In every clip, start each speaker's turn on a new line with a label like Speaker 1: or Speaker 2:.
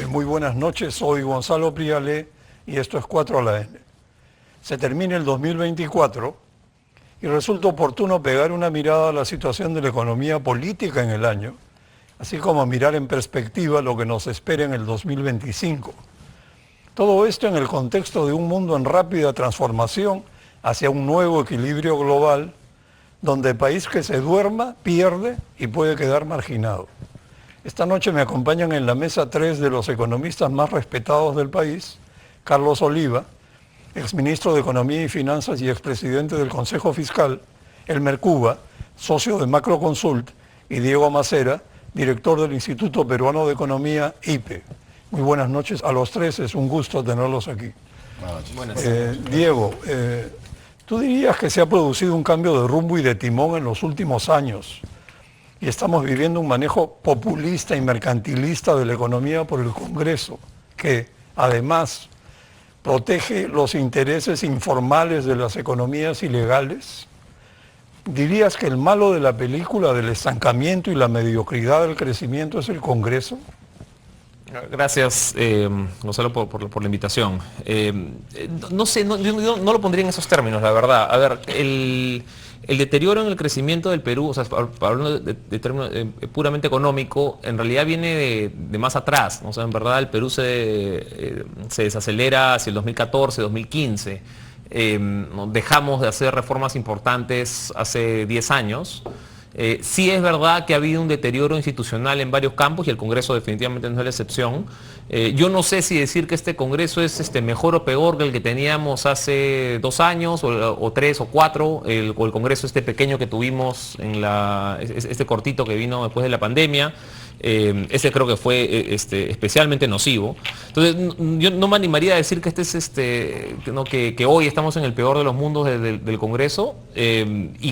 Speaker 1: Muy buenas noches, soy Gonzalo Priale y esto es 4 a la N. Se termina el 2024 y resulta oportuno pegar una mirada a la situación de la economía política en el año, así como mirar en perspectiva lo que nos espera en el 2025. Todo esto en el contexto de un mundo en rápida transformación hacia un nuevo equilibrio global, donde el país que se duerma pierde y puede quedar marginado. Esta noche me acompañan en la mesa tres de los economistas más respetados del país: Carlos Oliva, exministro de Economía y Finanzas y expresidente del Consejo Fiscal; Elmer Cuba, socio de Macroconsult; y Diego Macera, director del Instituto Peruano de Economía, IPE. Muy buenas noches a los tres, es un gusto tenerlos aquí.
Speaker 2: Buenas noches.
Speaker 1: Diego, ¿tú dirías que se ha producido un cambio de rumbo y de timón en los últimos años y estamos viviendo un manejo populista y mercantilista de la economía por el Congreso, que además protege los intereses informales de las economías ilegales? ¿Dirías que el malo de la película del estancamiento y la mediocridad del crecimiento es el Congreso?
Speaker 2: Gracias, Gonzalo, por la invitación. No sé, yo no lo pondría en esos términos, la verdad. A ver, el deterioro en el crecimiento del Perú, o sea, hablando de términos puramente económico, en realidad viene de más atrás, ¿no? O sea, en verdad el Perú se desacelera hacia el 2014, 2015. Dejamos de hacer reformas importantes hace 10 años. Sí es verdad que ha habido un deterioro institucional en varios campos y el Congreso definitivamente no es la excepción. Yo no sé si decir que este Congreso es mejor o peor que el que teníamos hace 2 años o 3 o 4, o el Congreso pequeño que tuvimos, este cortito que vino después de la pandemia. Ese creo que fue especialmente nocivo. Entonces yo no me animaría a decir que que hoy estamos en el peor de los mundos del Congreso,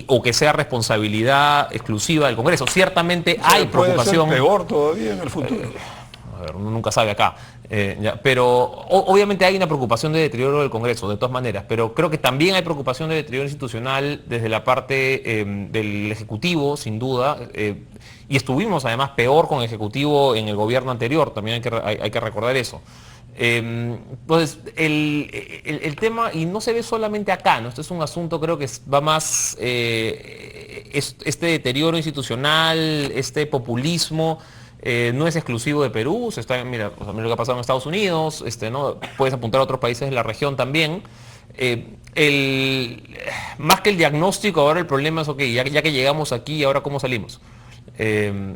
Speaker 2: o que sea responsabilidad exclusiva del Congreso. Ciertamente hay preocupación.
Speaker 1: Puede ser peor todavía en el futuro.
Speaker 2: A ver, uno nunca sabe acá. Pero obviamente hay una preocupación de deterioro del Congreso, de todas maneras, pero creo que también hay preocupación de deterioro institucional desde la parte del Ejecutivo, sin duda, y estuvimos además peor con el Ejecutivo en el gobierno anterior, también hay que recordar eso. Entonces, el tema, y no se ve solamente acá, ¿no? Este es un asunto, creo que va más, este deterioro institucional, este populismo, no es exclusivo de Perú. Mira, o sea, mira lo que ha pasado en Estados Unidos, ¿no? Puedes apuntar a otros países de la región también. Más que el diagnóstico, ahora el problema es, ok, ya que llegamos aquí, ¿ahora cómo salimos?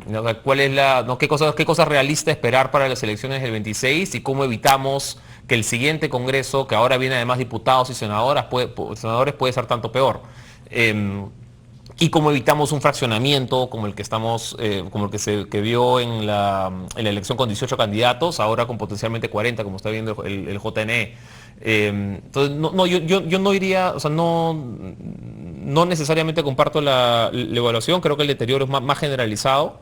Speaker 2: ¿No? ¿Cuál es qué cosa realista esperar para las elecciones del 26 y cómo evitamos que el siguiente Congreso, que ahora viene además diputados y senadores, puede ser tanto peor? Y cómo evitamos un fraccionamiento como el que que vio en la elección con 18 candidatos, ahora con potencialmente 40, como está viendo el JNE. Entonces, yo no iría, o sea, no necesariamente comparto la evaluación. Creo que el deterioro es más generalizado,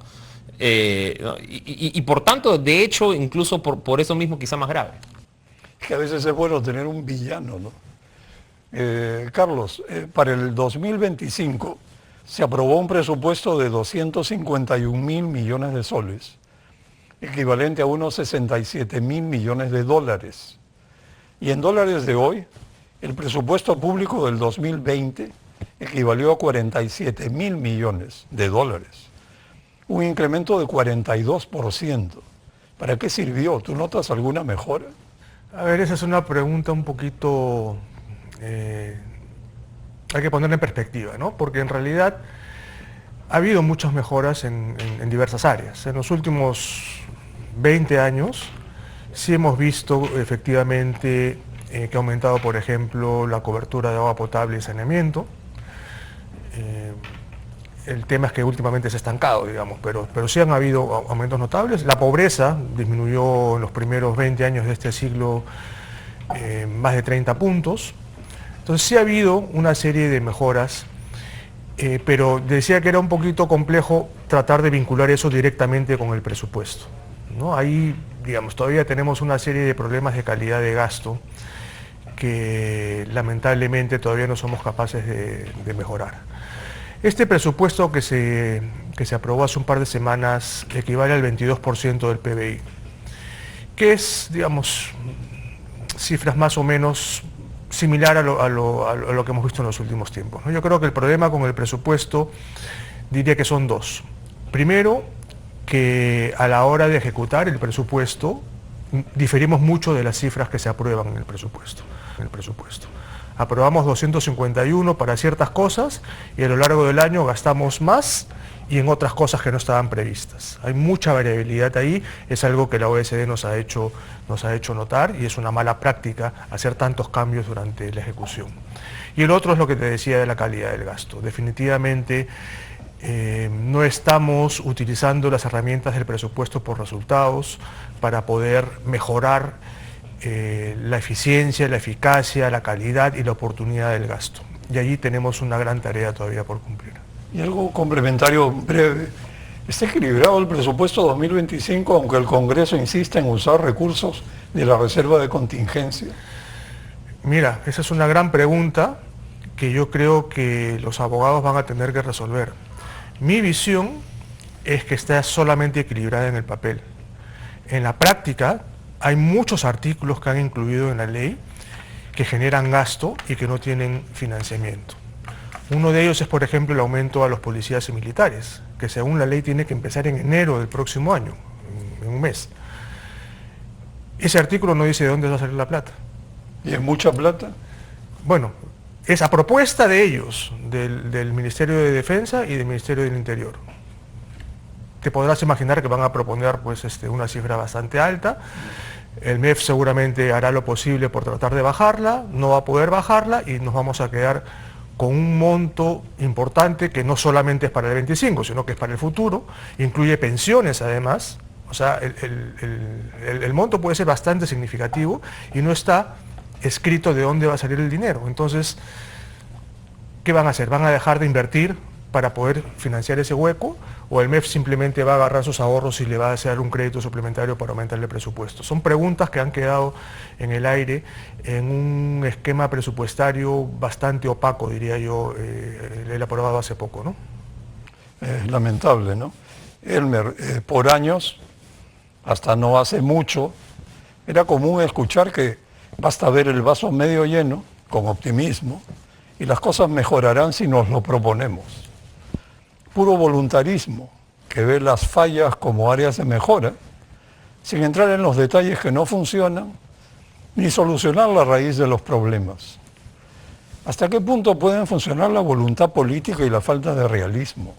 Speaker 2: y por tanto, de hecho, incluso por eso mismo quizá más grave.
Speaker 1: Que a veces es bueno tener un villano, ¿no? Carlos, para el 2025 se aprobó un presupuesto de 251.000 millones de soles, equivalente a unos 67.000 millones de dólares. Y en dólares de hoy, el presupuesto público del 2020 equivalió a 47.000 millones de dólares. Un incremento de 42%. ¿Para qué sirvió? ¿Tú notas alguna mejora?
Speaker 3: A ver, esa es una pregunta un poquito... hay que ponerla en perspectiva, ¿no? Porque en realidad ha habido muchas mejoras en diversas áreas. En los últimos 20 años sí hemos visto efectivamente que ha aumentado, por ejemplo, la cobertura de agua potable y saneamiento. El tema es que últimamente se ha estancado, digamos, pero sí han habido aumentos notables. La pobreza disminuyó en los primeros 20 años de este siglo más de 30 puntos. Entonces sí ha habido una serie de mejoras, pero decía que era un poquito complejo tratar de vincular eso directamente con el presupuesto, ¿no? Ahí, digamos, todavía tenemos una serie de problemas de calidad de gasto que lamentablemente todavía no somos capaces de mejorar. Este presupuesto que se aprobó hace un par de semanas equivale al 22% del PBI. que es, digamos, cifras más o menos similar a lo que hemos visto en los últimos tiempos, ¿no? Yo creo que el problema con el presupuesto diría que son dos. Primero, que a la hora de ejecutar el presupuesto diferimos mucho de las cifras que se aprueban en el presupuesto. Aprobamos 251 para ciertas cosas y a lo largo del año gastamos más y en otras cosas que no estaban previstas. Hay mucha variabilidad ahí, es algo que la OECD nos ha hecho notar y es una mala práctica hacer tantos cambios durante la ejecución. Y el otro es lo que te decía de la calidad del gasto. Definitivamente no estamos utilizando las herramientas del presupuesto por resultados para poder mejorar la eficiencia, la eficacia, la calidad y la oportunidad del gasto. Y allí tenemos una gran tarea todavía por cumplir.
Speaker 1: Y algo complementario breve. ¿Está equilibrado el presupuesto 2025 aunque el Congreso insista en usar recursos de la reserva de contingencia?
Speaker 3: Mira, esa es una gran pregunta que yo creo que los abogados van a tener que resolver. Mi visión es que está solamente equilibrada en el papel. En la práctica hay muchos artículos que han incluido en la ley que generan gasto y que no tienen financiamiento. Uno de ellos es, por ejemplo, el aumento a los policías y militares, que según la ley tiene que empezar en enero del próximo año, en un mes. Ese artículo no dice de dónde va a salir la plata.
Speaker 1: ¿Y es mucha plata?
Speaker 3: Bueno, es a propuesta de ellos, del Ministerio de Defensa y del Ministerio del Interior. Te podrás imaginar que van a proponer pues, una cifra bastante alta. El MEF seguramente hará lo posible por tratar de bajarla, no va a poder bajarla y nos vamos a quedar con un monto importante que no solamente es para el 25, sino que es para el futuro, incluye pensiones además. O sea, el monto puede ser bastante significativo y no está escrito de dónde va a salir el dinero. Entonces, ¿qué van a hacer? ¿Van a dejar de invertir para poder financiar ese hueco? ¿O el MEF simplemente va a agarrar sus ahorros y le va a hacer un crédito suplementario para aumentarle el presupuesto? Son preguntas que han quedado en el aire en un esquema presupuestario bastante opaco, diría yo, el aprobado hace poco, ¿no?
Speaker 1: Es lamentable, ¿no? Elmer, por años, hasta no hace mucho, era común escuchar que basta ver el vaso medio lleno, con optimismo, y las cosas mejorarán si nos lo proponemos. Puro voluntarismo, que ve las fallas como áreas de mejora, sin entrar en los detalles que no funcionan, ni solucionar la raíz de los problemas. ¿Hasta qué punto pueden funcionar la voluntad política y la falta de realismo?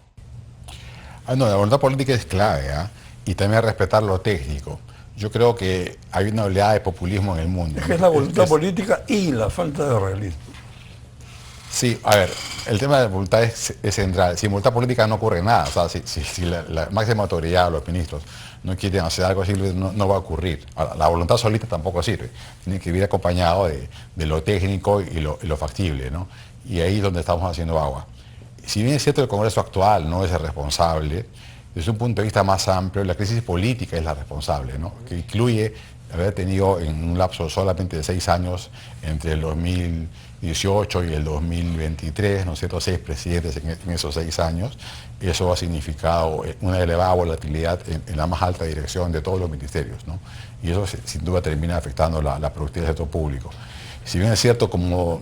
Speaker 4: No, la voluntad política es clave, ¿eh? Y también respetar lo técnico. Yo creo que hay una oleada de populismo en el mundo.
Speaker 1: Es que es la voluntad política y la falta de realismo.
Speaker 4: Sí, a ver, el tema de la voluntad es central. Sin voluntad política no ocurre nada. O sea, si la máxima autoridad o los ministros no quieren hacer algo así, no va a ocurrir. Ahora, la voluntad solita tampoco sirve. Tiene que ir acompañado de lo técnico y lo factible, ¿no? Y ahí es donde estamos haciendo agua. Si bien es cierto el Congreso actual no es el responsable, desde un punto de vista más amplio, la crisis política es la responsable, ¿no? Que incluye haber tenido en un lapso solamente de 6 años, entre el 2018 y el 2023, ¿no es cierto?, 6 presidentes en esos 6 años. Eso ha significado una elevada volatilidad en la más alta dirección de todos los ministerios, ¿no? Y eso sin duda termina afectando la productividad del sector público. Si bien es cierto, como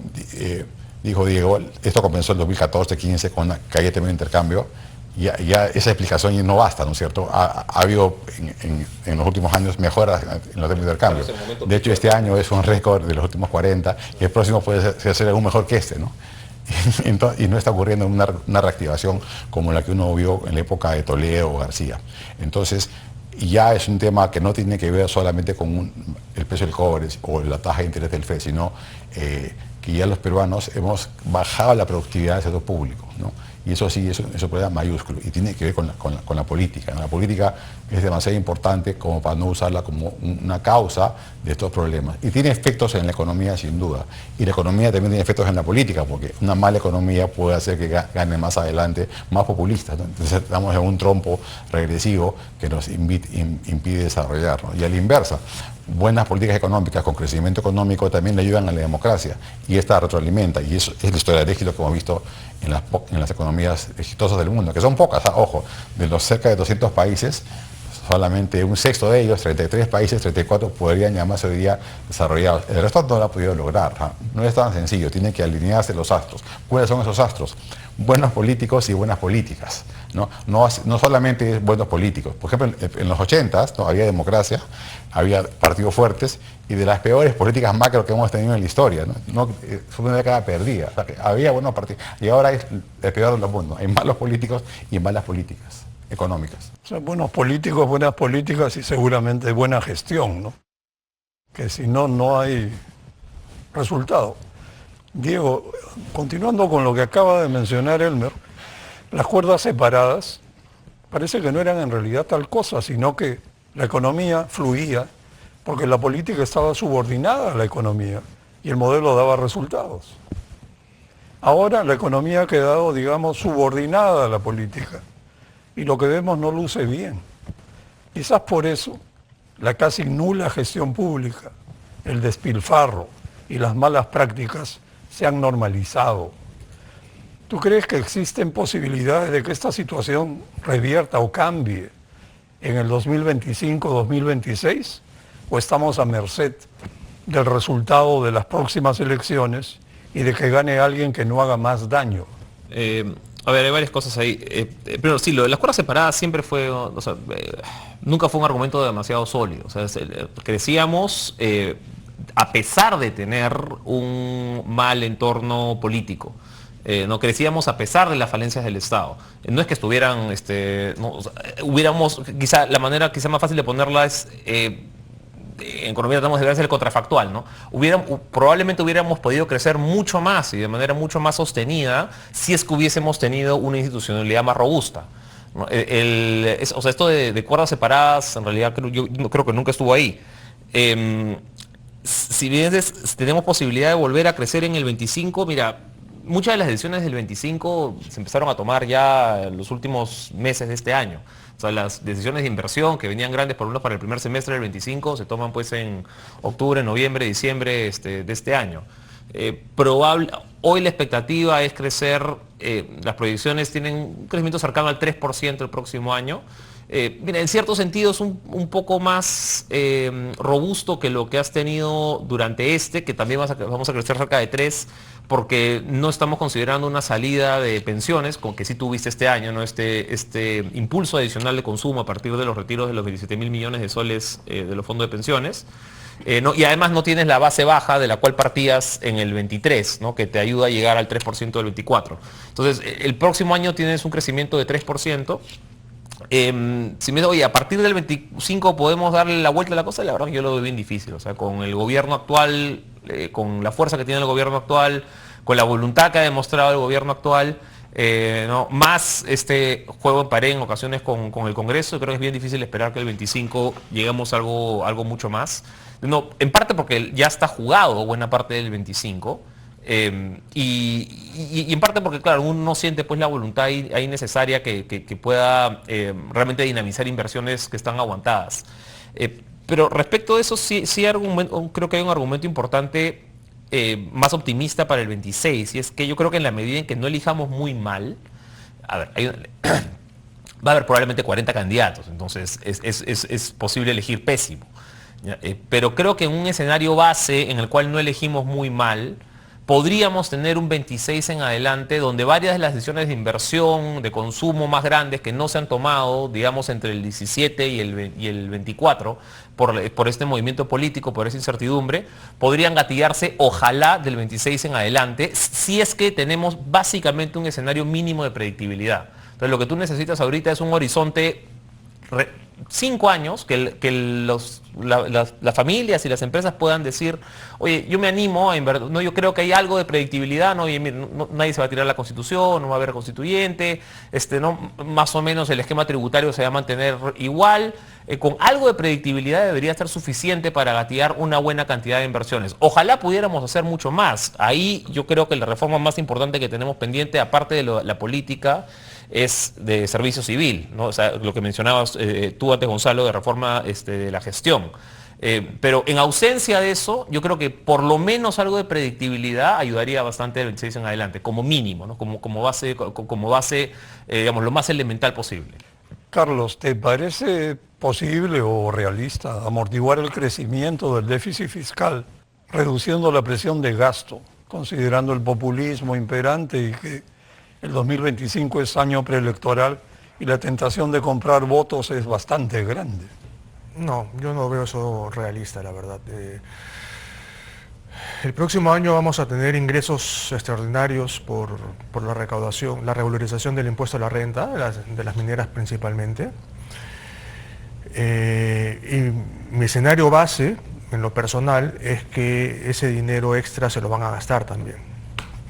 Speaker 4: dijo Diego, esto comenzó en 2014-15 con la caída también de intercambio, ya esa explicación no basta, ¿no es cierto? Ha habido en los últimos años mejoras en los términos de intercambio. De hecho, este año es un récord de los últimos 40 y el próximo puede ser aún mejor que este, ¿no? Y no está ocurriendo una reactivación como la que uno vio en la época de Toledo o García. Entonces, ya es un tema que no tiene que ver solamente con el precio del cobre o la tasa de interés del FED, sino que ya los peruanos hemos bajado la productividad del sector público, ¿no? Y eso sí, es un problema mayúsculo y tiene que ver con la política, ¿no? La política es demasiado importante como para no usarla como una causa de estos problemas. Y tiene efectos en la economía sin duda. Y la economía también tiene efectos en la política, porque una mala economía puede hacer que gane más adelante más populistas, ¿no? Entonces estamos en un trompo regresivo que nos impide desarrollar, ¿no? Y a la inversa, buenas políticas económicas con crecimiento económico también le ayudan a la democracia y esta retroalimenta, y eso es la historia del éxito que hemos visto en las economías exitosas del mundo, que son pocas, ojo, de los cerca de 200 países, Solamente un sexto de ellos, 33 países, 34, podrían llamarse hoy día desarrollados. El resto no lo ha podido lograr. No es tan sencillo, tienen que alinearse los astros. ¿Cuáles son esos astros? Buenos políticos y buenas políticas. No solamente buenos políticos. Por ejemplo, en los 80s había democracia, había partidos fuertes y de las peores políticas macro que hemos tenido en la historia. Fue una década perdida. O sea, que había buenos partidos y ahora es el peor de los mundos. Hay malos políticos y malas políticas económicas.
Speaker 1: O sea, buenos políticos, buenas políticas y seguramente buena gestión, ¿no? Que si no, no hay resultado. Diego, continuando con lo que acaba de mencionar Elmer, las cuerdas separadas parece que no eran en realidad tal cosa, sino que la economía fluía porque la política estaba subordinada a la economía y el modelo daba resultados. Ahora la economía ha quedado, digamos, subordinada a la política y lo que vemos no luce bien. Quizás por eso la casi nula gestión pública, el despilfarro y las malas prácticas se han normalizado. ¿Tú crees que existen posibilidades de que esta situación revierta o cambie en el 2025-2026? ¿O estamos a merced del resultado de las próximas elecciones y de que gane alguien que no haga más daño?
Speaker 2: A ver, hay varias cosas ahí. Primero, sí, lo de las cuerdas separadas siempre fue, o sea, nunca fue un argumento demasiado sólido. O sea, crecíamos a pesar de tener un mal entorno político. No crecíamos a pesar de las falencias del Estado. No es que estuvieran, no, o sea, hubiéramos, quizá la manera quizá más fácil de ponerla es, en economía tratamos de ver el contrafactual, ¿no? Probablemente hubiéramos podido crecer mucho más y de manera mucho más sostenida si es que hubiésemos tenido una institucionalidad más robusta, ¿no? O sea, esto de cuerdas separadas, en realidad yo creo que nunca estuvo ahí. Si bien tenemos posibilidad de volver a crecer en el 25, mira, muchas de las decisiones del 25 se empezaron a tomar ya en los últimos meses de este año. O sea, las decisiones de inversión que venían grandes por lo menos para el primer semestre del 25 se toman pues en octubre, noviembre, diciembre de este año. Hoy la expectativa es crecer, las proyecciones tienen un crecimiento cercano al 3% el próximo año. Mira, en cierto sentido es un poco más robusto que lo que has tenido durante que también vamos a crecer cerca de 3, porque no estamos considerando una salida de pensiones, como que sí tuviste este año, ¿no? Este impulso adicional de consumo a partir de los retiros de los 27.000 millones de soles de los fondos de pensiones. Y además no tienes la base baja de la cual partías en el 23, ¿no? Que te ayuda a llegar al 3% del 24. Entonces, el próximo año tienes un crecimiento de 3%. Si me dice, oye, a partir del 25 podemos darle la vuelta a la cosa, la verdad que yo lo veo bien difícil. O sea, con el gobierno actual, con la fuerza que tiene el gobierno actual, con la voluntad que ha demostrado el gobierno actual, ¿no? Más este juego en pared en ocasiones con el Congreso, creo que es bien difícil esperar que el 25 lleguemos a algo mucho más. No, en parte porque ya está jugado buena parte del 25. Y en parte porque, claro, uno no siente pues la voluntad ahí necesaria que pueda realmente dinamizar inversiones que están aguantadas. Pero respecto de eso, sí creo que hay un argumento importante más optimista para el 26, y es que yo creo que en la medida en que no elijamos muy mal, a ver, va a haber probablemente 40 candidatos, entonces es posible elegir pésimo. Pero creo que en un escenario base en el cual no elegimos muy mal, podríamos tener un 26 en adelante donde varias de las decisiones de inversión, de consumo más grandes que no se han tomado, digamos, entre el 17 y el 24, por este movimiento político, por esa incertidumbre, podrían gatillarse, ojalá, del 26 en adelante, si es que tenemos básicamente un escenario mínimo de predictibilidad. Entonces, lo que tú necesitas ahorita es un horizonte 5 años que las familias y las empresas puedan decir, oye, yo me animo a invertir, no, yo creo que hay algo de predictibilidad, ¿no? Oye, nadie se va a tirar la constitución, no va a haber constituyente, ¿no? Más o menos el esquema tributario se va a mantener igual, con algo de predictibilidad debería estar suficiente para gatillar una buena cantidad de inversiones. Ojalá pudiéramos hacer mucho más. Ahí yo creo que la reforma más importante que tenemos pendiente, aparte de la política, es de servicio civil, ¿no? O sea, lo que mencionabas tú antes, Gonzalo, de reforma de la gestión. Pero en ausencia de eso, yo creo que por lo menos algo de predictibilidad ayudaría bastante del 26 en adelante, como mínimo, ¿no? Como base, digamos, lo más elemental posible.
Speaker 1: Carlos, ¿te parece posible o realista amortiguar el crecimiento del déficit fiscal, reduciendo la presión de gasto, considerando el populismo imperante y que el 2025 es año preelectoral y la tentación de comprar votos es bastante grande?
Speaker 3: No, yo no veo eso realista, la verdad. El próximo año vamos a tener ingresos extraordinarios por la recaudación, la regularización del impuesto a la renta, de las mineras principalmente. Y mi escenario base, en lo personal, es que ese dinero extra se lo van a gastar también,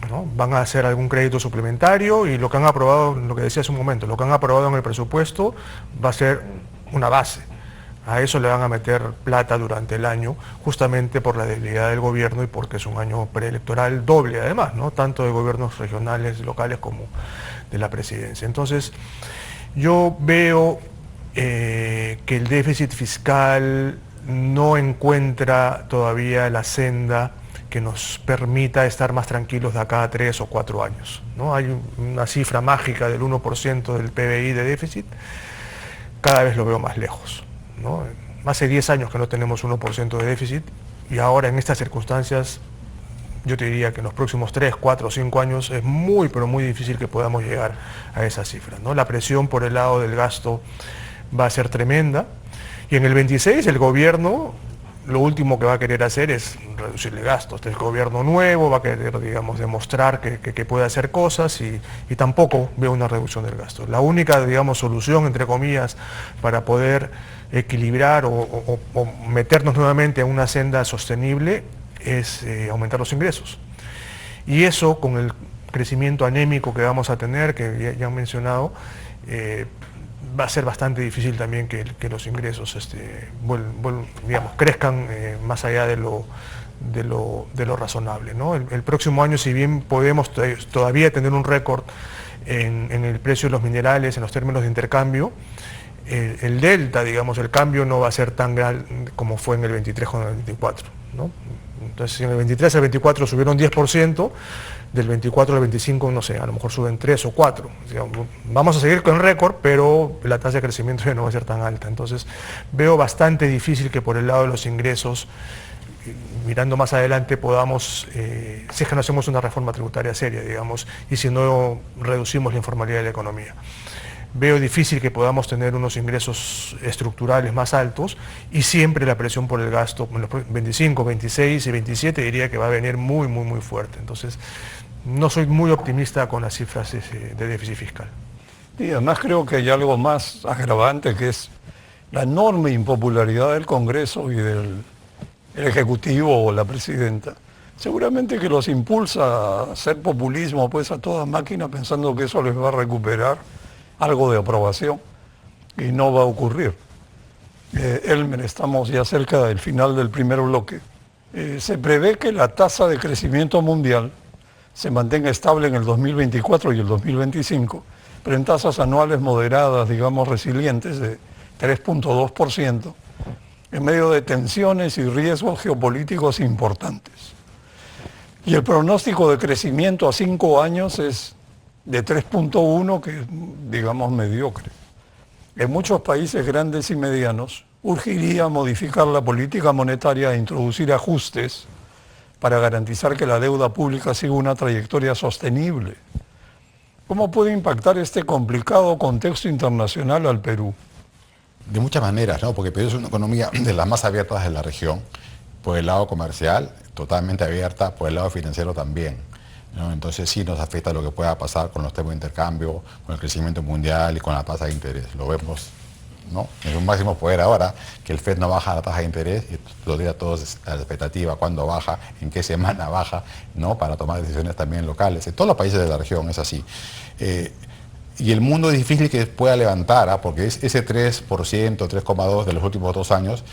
Speaker 3: ¿no? Van a hacer algún crédito suplementario y lo que han aprobado, lo que decía hace un momento, lo que han aprobado en el presupuesto va a ser una base. A eso le van a meter plata durante el año, justamente por la debilidad del gobierno y porque es un año preelectoral doble además, ¿no? Tanto de gobiernos regionales, locales, como de la presidencia. Entonces, yo veo que el déficit fiscal no encuentra todavía la senda que nos permita estar más tranquilos de acá a 3 o 4 años, ¿no? Hay una cifra mágica del 1% del PBI de déficit, cada vez lo veo más lejos, ¿no? Hace 10 años que no tenemos 1% de déficit y ahora en estas circunstancias yo te diría que en los próximos 3, 4 o 5 años es muy pero muy difícil que podamos llegar a esa cifra, ¿no? La presión por el lado del gasto va a ser tremenda y en el 26 el gobierno lo último que va a querer hacer es reducirle gastos. El gobierno nuevo va a querer, digamos, demostrar que puede hacer cosas y tampoco veo una reducción del gasto. La única, digamos, solución, entre comillas, para poder equilibrar o meternos nuevamente en una senda sostenible es aumentar los ingresos. Y eso, con el crecimiento anémico que vamos a tener, que ya han mencionado, va a ser bastante difícil también que los ingresos digamos, crezcan más allá de lo razonable, ¿no? El próximo año, si bien podemos todavía tener un récord en el precio de los minerales, en los términos de intercambio, el delta, digamos, el cambio no va a ser tan grande como fue en el 23 con el 24, ¿no? Entonces, si en el 23 al 24 subieron 10%, del 24 al 25, no sé, a lo mejor suben 3 o 4. Vamos a seguir con el récord, pero la tasa de crecimiento ya no va a ser tan alta. Entonces, veo bastante difícil que por el lado de los ingresos, mirando más adelante, podamos, si es que no hacemos una reforma tributaria seria, digamos, y si no reducimos la informalidad de la economía. Veo difícil que podamos tener unos ingresos estructurales más altos y siempre la presión por el gasto en los 25, 26 y 27 diría que va a venir muy, muy, muy fuerte. Entonces, no soy muy optimista con las cifras de déficit fiscal.
Speaker 1: Y además creo que hay algo más agravante, que es la enorme impopularidad del Congreso y del Ejecutivo o la Presidenta. Seguramente que los impulsa a hacer populismo pues a toda máquina, pensando que eso les va a recuperar algo de aprobación, y no va a ocurrir. Elmer, estamos ya cerca del final del primer bloque. Se prevé que la tasa de crecimiento mundial se mantenga estable en el 2024 y el 2025, pero en tasas anuales moderadas, digamos resilientes, de 3.2%, en medio de tensiones y riesgos geopolíticos importantes. Y el pronóstico de crecimiento a 5 años es de 3.1, que es, digamos, mediocre. En muchos países grandes y medianos urgiría modificar la política monetaria e introducir ajustes para garantizar que la deuda pública siga una trayectoria sostenible. ¿Cómo puede impactar este complicado contexto internacional al Perú?
Speaker 4: De muchas maneras, ¿no? Porque Perú es una economía de las más abiertas de la región, por el lado comercial, totalmente abierta, por el lado financiero también, ¿no? Entonces sí nos afecta lo que pueda pasar con los temas de intercambio, con el crecimiento mundial y con la tasa de interés. Lo vemos, ¿no? Es un máximo poder ahora que el FED no baja la tasa de interés y lo dirá todos a la expectativa, cuándo baja, en qué semana baja, ¿no? Para tomar decisiones también locales. En todos los países de la región es así. Y el mundo es difícil que pueda levantar, porque ese 3%, 3,2% de los últimos 2 años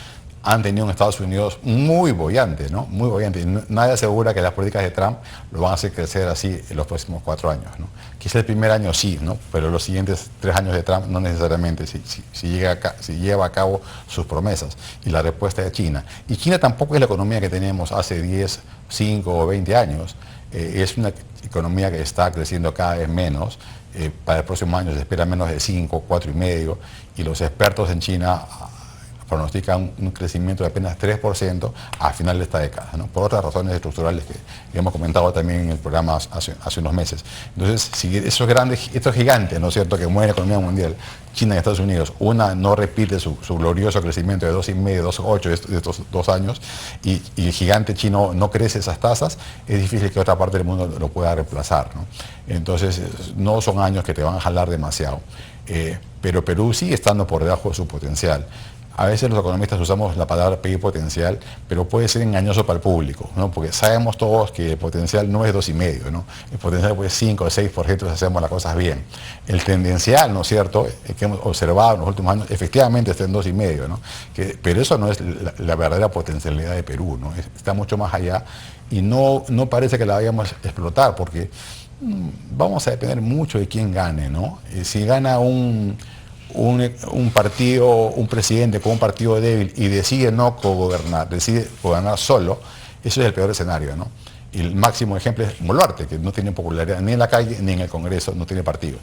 Speaker 4: han tenido en Estados Unidos muy boyante, ¿no? Muy boyante. Nadie asegura que las políticas de Trump lo van a hacer crecer así en los próximos 4 años, ¿no? Quizá el primer año sí, ¿no? Pero los siguientes 3 años de Trump no necesariamente, si lleva a cabo sus promesas. Y la respuesta de China. Y China tampoco es la economía que teníamos hace 10, 5 o 20 años. Es una economía que está creciendo cada vez menos para el próximo año se espera menos de 5, 4,5, y los expertos en China pronostican un crecimiento de apenas 3% a final de esta década, ¿no? Por otras razones estructurales que hemos comentado también en el programa hace unos meses. Entonces, si estos gigantes, ¿no es cierto?, que mueven la economía mundial, China y Estados Unidos, una no repite su glorioso crecimiento de 2,5, 2,8 de estos 2 años, y el gigante chino no crece esas tasas, es difícil que otra parte del mundo lo pueda reemplazar, ¿no? Entonces, no son años que te van a jalar demasiado. Pero Perú sigue estando por debajo de su potencial. A veces los economistas usamos la palabra PIB potencial, pero puede ser engañoso para el público, ¿no? Porque sabemos todos que el potencial no es 2,5, ¿no? El potencial puede ser 5 o 6% si hacemos las cosas bien. El tendencial, ¿no es cierto?, que hemos observado en los últimos años, efectivamente está en 2,5, ¿no? Pero eso no es la verdadera potencialidad de Perú, ¿no? Está mucho más allá y no parece que la vayamos a explotar, porque vamos a depender mucho de quién gane, ¿no? Si gana un partido, un presidente con un partido débil y decide no cogobernar, decide gobernar solo, eso es el peor escenario, ¿no? Y el máximo ejemplo es Boluarte, que no tiene popularidad ni en la calle ni en el Congreso, no tiene partido.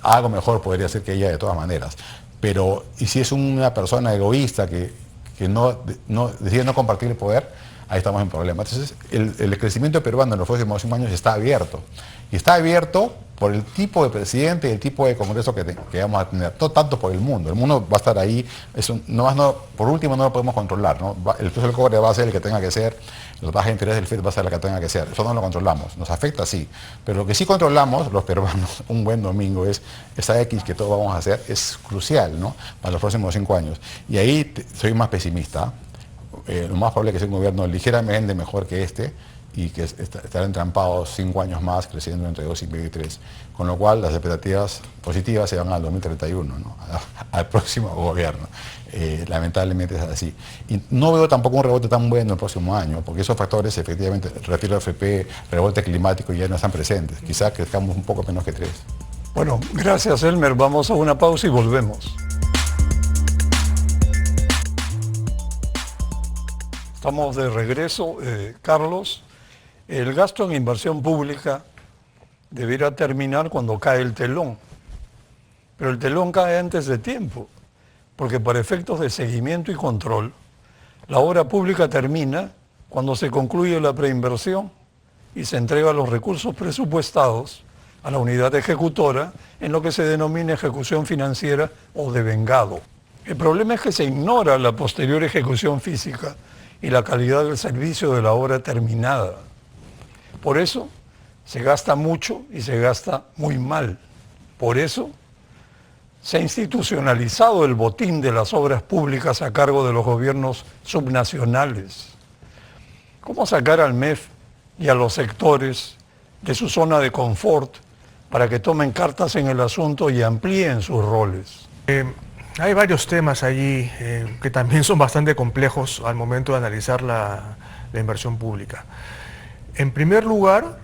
Speaker 4: Algo mejor podría ser que ella de todas maneras. Pero, y si es una persona egoísta que decide no compartir el poder, ahí estamos en problemas. Entonces, el crecimiento peruano en los próximos 5 años está abierto. Y está abierto por el tipo de presidente y el tipo de congreso que vamos a tener, tanto por el mundo. El mundo va a estar ahí, por último no lo podemos controlar, ¿no? El precio del cobre va a ser el que tenga que ser, la tasa de interés del FED va a ser la que tenga que ser. Eso no lo controlamos, nos afecta sí. Pero lo que sí controlamos, los peruanos, un buen domingo, es esa X que todos vamos a hacer, es crucial, ¿no?, para los próximos 5 años. Y ahí soy más pesimista. Lo más probable es que sea un gobierno ligeramente mejor que este, y que estarán entrampados 5 años más, creciendo entre 2,5 y 3. Con lo cual las expectativas positivas se van al 2031, ¿no?, al próximo gobierno. Lamentablemente es así. Y no veo tampoco un rebote tan bueno el próximo año, porque esos factores, efectivamente, retiro de FP, rebote climático, ya no están presentes. Quizás crezcamos un poco menos que 3.
Speaker 1: Bueno, gracias Elmer. Vamos a una pausa y volvemos. Estamos de regreso. Carlos, el gasto en inversión pública debiera terminar cuando cae el telón, pero el telón cae antes de tiempo, porque por efectos de seguimiento y control, la obra pública termina cuando se concluye la preinversión y se entrega los recursos presupuestados a la unidad ejecutora en lo que se denomina ejecución financiera o devengado. El problema es que se ignora la posterior ejecución física y la calidad del servicio de la obra terminada. Por eso se gasta mucho y se gasta muy mal. Por eso se ha institucionalizado el botín de las obras públicas a cargo de los gobiernos subnacionales. ¿Cómo sacar al MEF y a los sectores de su zona de confort para que tomen cartas en el asunto y amplíen sus roles?
Speaker 3: Hay varios temas allí que también son bastante complejos al momento de analizar la inversión pública. En primer lugar,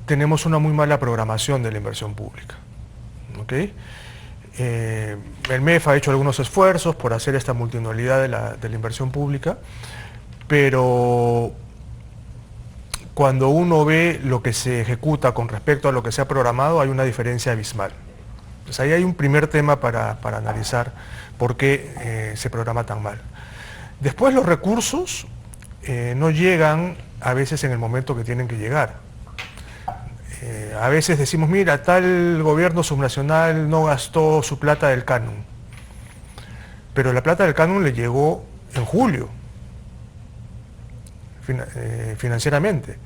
Speaker 3: tenemos una muy mala programación de la inversión pública, ¿okay? El MEF ha hecho algunos esfuerzos por hacer esta multianualidad de la inversión pública, pero cuando uno ve lo que se ejecuta con respecto a lo que se ha programado, hay una diferencia abismal. Pues ahí hay un primer tema para analizar por qué se programa tan mal. Después los recursos no llegan a veces en el momento que tienen que llegar. A veces decimos, mira, tal gobierno subnacional no gastó su plata del canon. Pero la plata del canon le llegó en julio, financieramente.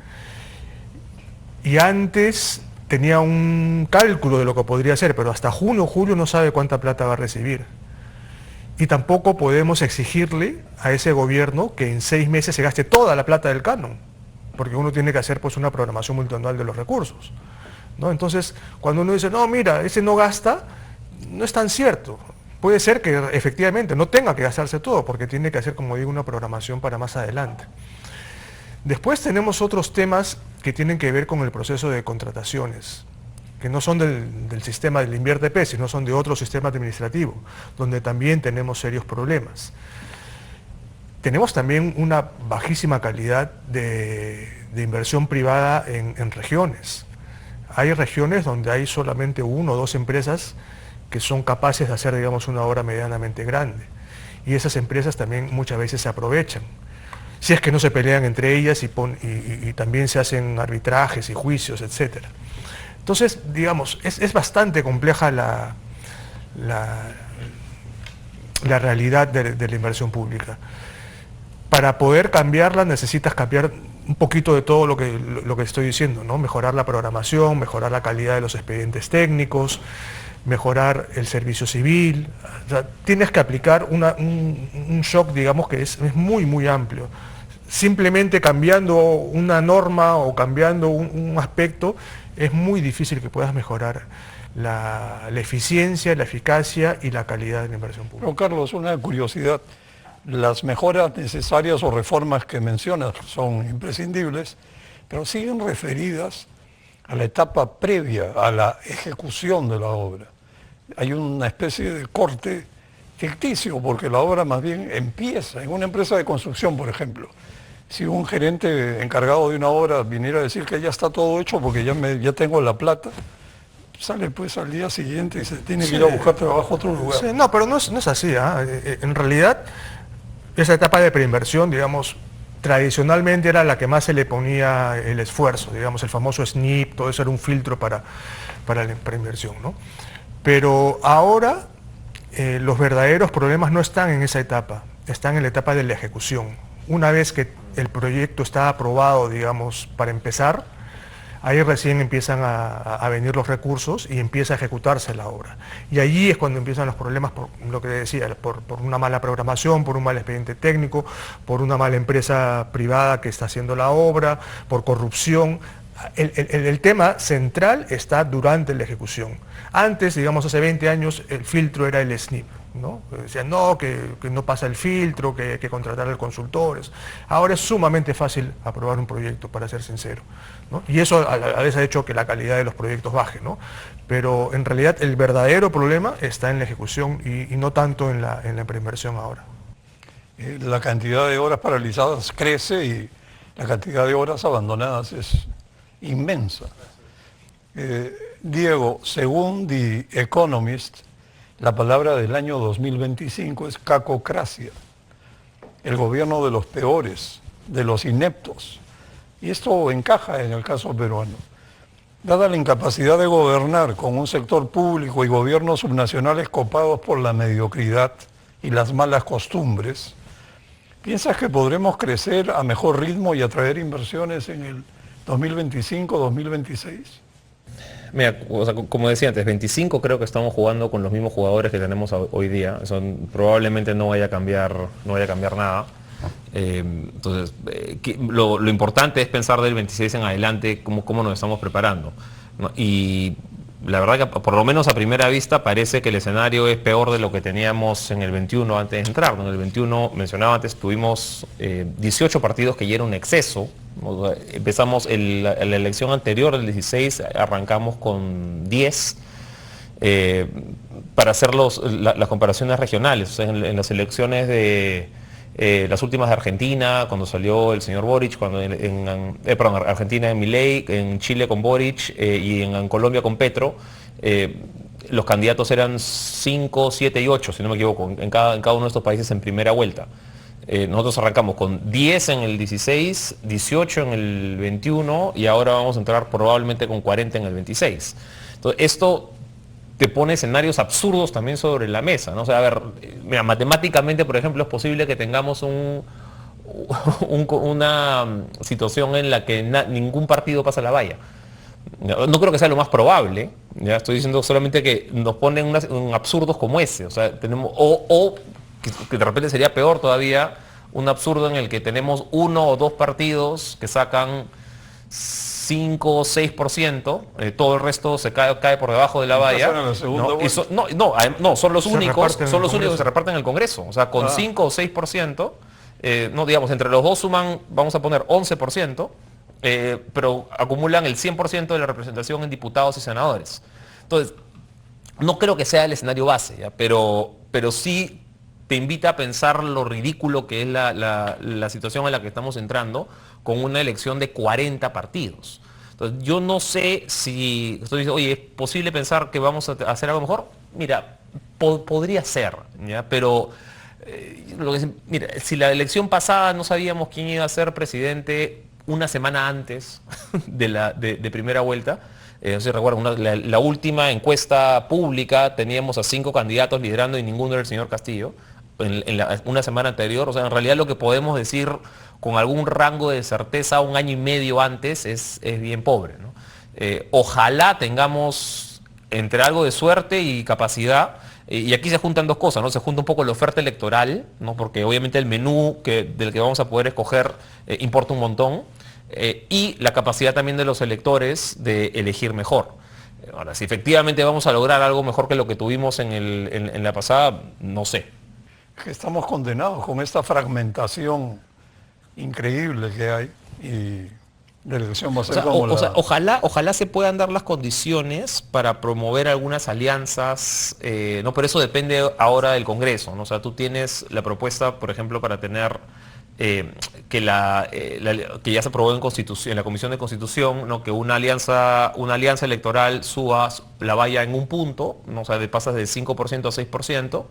Speaker 3: Y antes tenía un cálculo de lo que podría hacer, pero hasta junio o julio no sabe cuánta plata va a recibir. Y tampoco podemos exigirle a ese gobierno que en 6 meses se gaste toda la plata del canon, porque uno tiene que hacer pues una programación multianual de los recursos, ¿no? Entonces, cuando uno dice, no, mira, ese no gasta, no es tan cierto. Puede ser que efectivamente no tenga que gastarse todo, porque tiene que hacer, como digo, una programación para más adelante. Después tenemos otros temas que tienen que ver con el proceso de contrataciones, que no son del sistema del INVIERTP, sino son de otro sistema administrativo, donde también tenemos serios problemas. Tenemos también una bajísima calidad de inversión privada en regiones. Hay regiones donde hay solamente 1 o 2 empresas que son capaces de hacer, digamos, una obra medianamente grande. Y esas empresas también muchas veces se aprovechan. Si es que no se pelean entre ellas y también se hacen arbitrajes y juicios, etc. Entonces, digamos, es bastante compleja la realidad de la inversión pública. Para poder cambiarla necesitas cambiar un poquito de todo lo que estoy diciendo, ¿no? Mejorar la programación, mejorar la calidad de los expedientes técnicos, mejorar el servicio civil. O sea, tienes que aplicar un shock, digamos, que es muy, muy amplio. Simplemente cambiando una norma o cambiando un aspecto, es muy difícil que puedas mejorar la eficiencia, la eficacia y la calidad de la inversión pública.
Speaker 1: Pero Carlos, una curiosidad. Las mejoras necesarias o reformas que mencionas son imprescindibles, pero siguen referidas a la etapa previa a la ejecución de la obra. Hay una especie de corte ficticio, porque la obra más bien empieza. En una empresa de construcción, por ejemplo, si un gerente encargado de una obra viniera a decir que ya está todo hecho porque ya tengo la plata, sale pues al día siguiente y se tiene que ir a buscar trabajo a otro lugar.
Speaker 3: Sí, no, pero no es así. En realidad, esa etapa de preinversión, digamos, tradicionalmente era la que más se le ponía el esfuerzo, digamos, el famoso SNIP, todo eso era un filtro para la preinversión, ¿no? Pero ahora los verdaderos problemas no están en esa etapa, están en la etapa de la ejecución. Una vez que el proyecto está aprobado, digamos, para empezar, ahí recién empiezan a venir los recursos y empieza a ejecutarse la obra. Y allí es cuando empiezan los problemas, por lo que decía, por una mala programación, por un mal expediente técnico, por una mala empresa privada que está haciendo la obra, por corrupción. El tema central está durante la ejecución. Antes, digamos, hace 20 años, el filtro era el SNIP, ¿no? Decían, no, que no pasa el filtro, que hay que contratar a consultores. Ahora es sumamente fácil aprobar un proyecto, para ser sincero, ¿no? Y eso a la vez ha hecho que la calidad de los proyectos baje, ¿no? Pero en realidad el verdadero problema está en la ejecución y no tanto en la preinversión ahora.
Speaker 1: La cantidad de horas paralizadas crece y la cantidad de horas abandonadas es inmensa. Diego, según The Economist, la palabra del año 2025 es cacocracia, el gobierno de los peores, de los ineptos. Y esto encaja en el caso peruano. Dada la incapacidad de gobernar con un sector público y gobiernos subnacionales copados por la mediocridad y las malas costumbres, ¿piensas que podremos crecer a mejor ritmo y atraer inversiones en el 2025-2026?
Speaker 2: Mira, o sea, como decía antes, 25 creo que estamos jugando con los mismos jugadores que tenemos hoy día. Eso probablemente no vaya a cambiar nada. Entonces, lo importante es pensar del 26 en adelante cómo nos estamos preparando, ¿no? Y la verdad que por lo menos a primera vista parece que el escenario es peor de lo que teníamos en el 21 antes de entrar, ¿no? En el 21, mencionaba antes, tuvimos 18 partidos que ya era un exceso. Empezamos la elección anterior, el 16, arrancamos con 10 para hacer las comparaciones regionales. O sea, en las elecciones de las últimas de Argentina, cuando salió el señor Boric, Argentina en Milei, en Chile con Boric y en Colombia con Petro, los candidatos eran 5, 7 y 8, si no me equivoco, en cada uno de estos países en primera vuelta. Nosotros arrancamos con 10 en el 16, 18 en el 21 y ahora vamos a entrar probablemente con 40 en el 26. Entonces, esto te pone escenarios absurdos también sobre la mesa, ¿no? O sea, a ver, mira, matemáticamente, por ejemplo, es posible que tengamos una situación en la que ningún partido pasa la valla. No creo que sea lo más probable, ya estoy diciendo solamente que nos ponen absurdos como ese, o sea, tenemos, que de repente sería peor todavía, un absurdo en el que tenemos 1 o 2 partidos que sacan 5 o 6%, todo el resto se cae por debajo de la valla, ¿no? Son los únicos que se reparten en el Congreso, o sea, con 5 o 6%, no digamos, entre los dos suman, vamos a poner 11%, pero acumulan el 100% de la representación en diputados y senadores. Entonces, no creo que sea el escenario base, ¿ya? Pero sí te invita a pensar lo ridículo que es la situación en la que estamos entrando con una elección de 40 partidos. Entonces, yo no sé si, usted dice, oye, ¿es posible pensar que vamos a hacer algo mejor? Mira, podría ser, ¿ya? Pero mira, si la elección pasada no sabíamos quién iba a ser presidente una semana antes de primera vuelta, no sé si recuerdan, la última encuesta pública teníamos a 5 candidatos liderando y ninguno era el señor Castillo, una semana anterior. O sea, en realidad lo que podemos decir con algún rango de certeza un año y medio antes es bien pobre, ¿no? Ojalá tengamos entre algo de suerte y capacidad, y aquí se juntan dos cosas, ¿no? Se junta un poco la oferta electoral, ¿no? Porque obviamente el menú del que vamos a poder escoger importa un montón, y la capacidad también de los electores de elegir mejor. Ahora, si efectivamente vamos a lograr algo mejor que lo que tuvimos en la pasada, no sé.
Speaker 1: Que estamos condenados con esta fragmentación increíble que hay, y la elección va a ser
Speaker 2: ojalá se puedan dar las condiciones para promover algunas alianzas, no, pero eso depende ahora del Congreso, ¿no? O sea, tú tienes la propuesta, por ejemplo, para tener que ya se aprobó en la Comisión de Constitución, ¿no? Que una alianza electoral suba la valla en un punto, ¿no? O sea, pasas de 5% a 6%,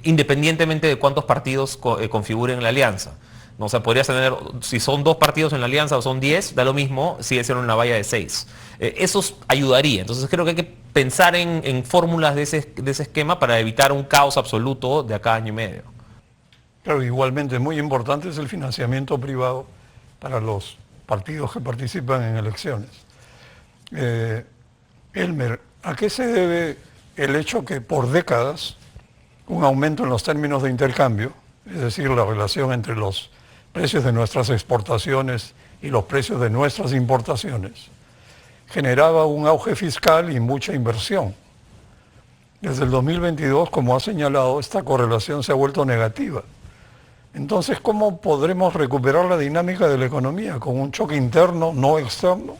Speaker 2: independientemente de cuántos partidos configuren la alianza. ¿No? O sea, podrías tener, si son 2 partidos en la alianza o son 10, da lo mismo, sigue siendo una valla de 6. Eso ayudaría. Entonces creo que hay que pensar en fórmulas de ese esquema para evitar un caos absoluto de acá a año y medio.
Speaker 1: Claro, igualmente muy importante es el financiamiento privado para los partidos que participan en elecciones. Elmer, ¿a qué se debe el hecho que por décadas un aumento en los términos de intercambio, es decir, la relación entre los precios de nuestras exportaciones y los precios de nuestras importaciones, generaba un auge fiscal y mucha inversión? Desde el 2022, como ha señalado, esta correlación se ha vuelto negativa. Entonces, ¿cómo podremos recuperar la dinámica de la economía? ¿Con un choque interno, no externo?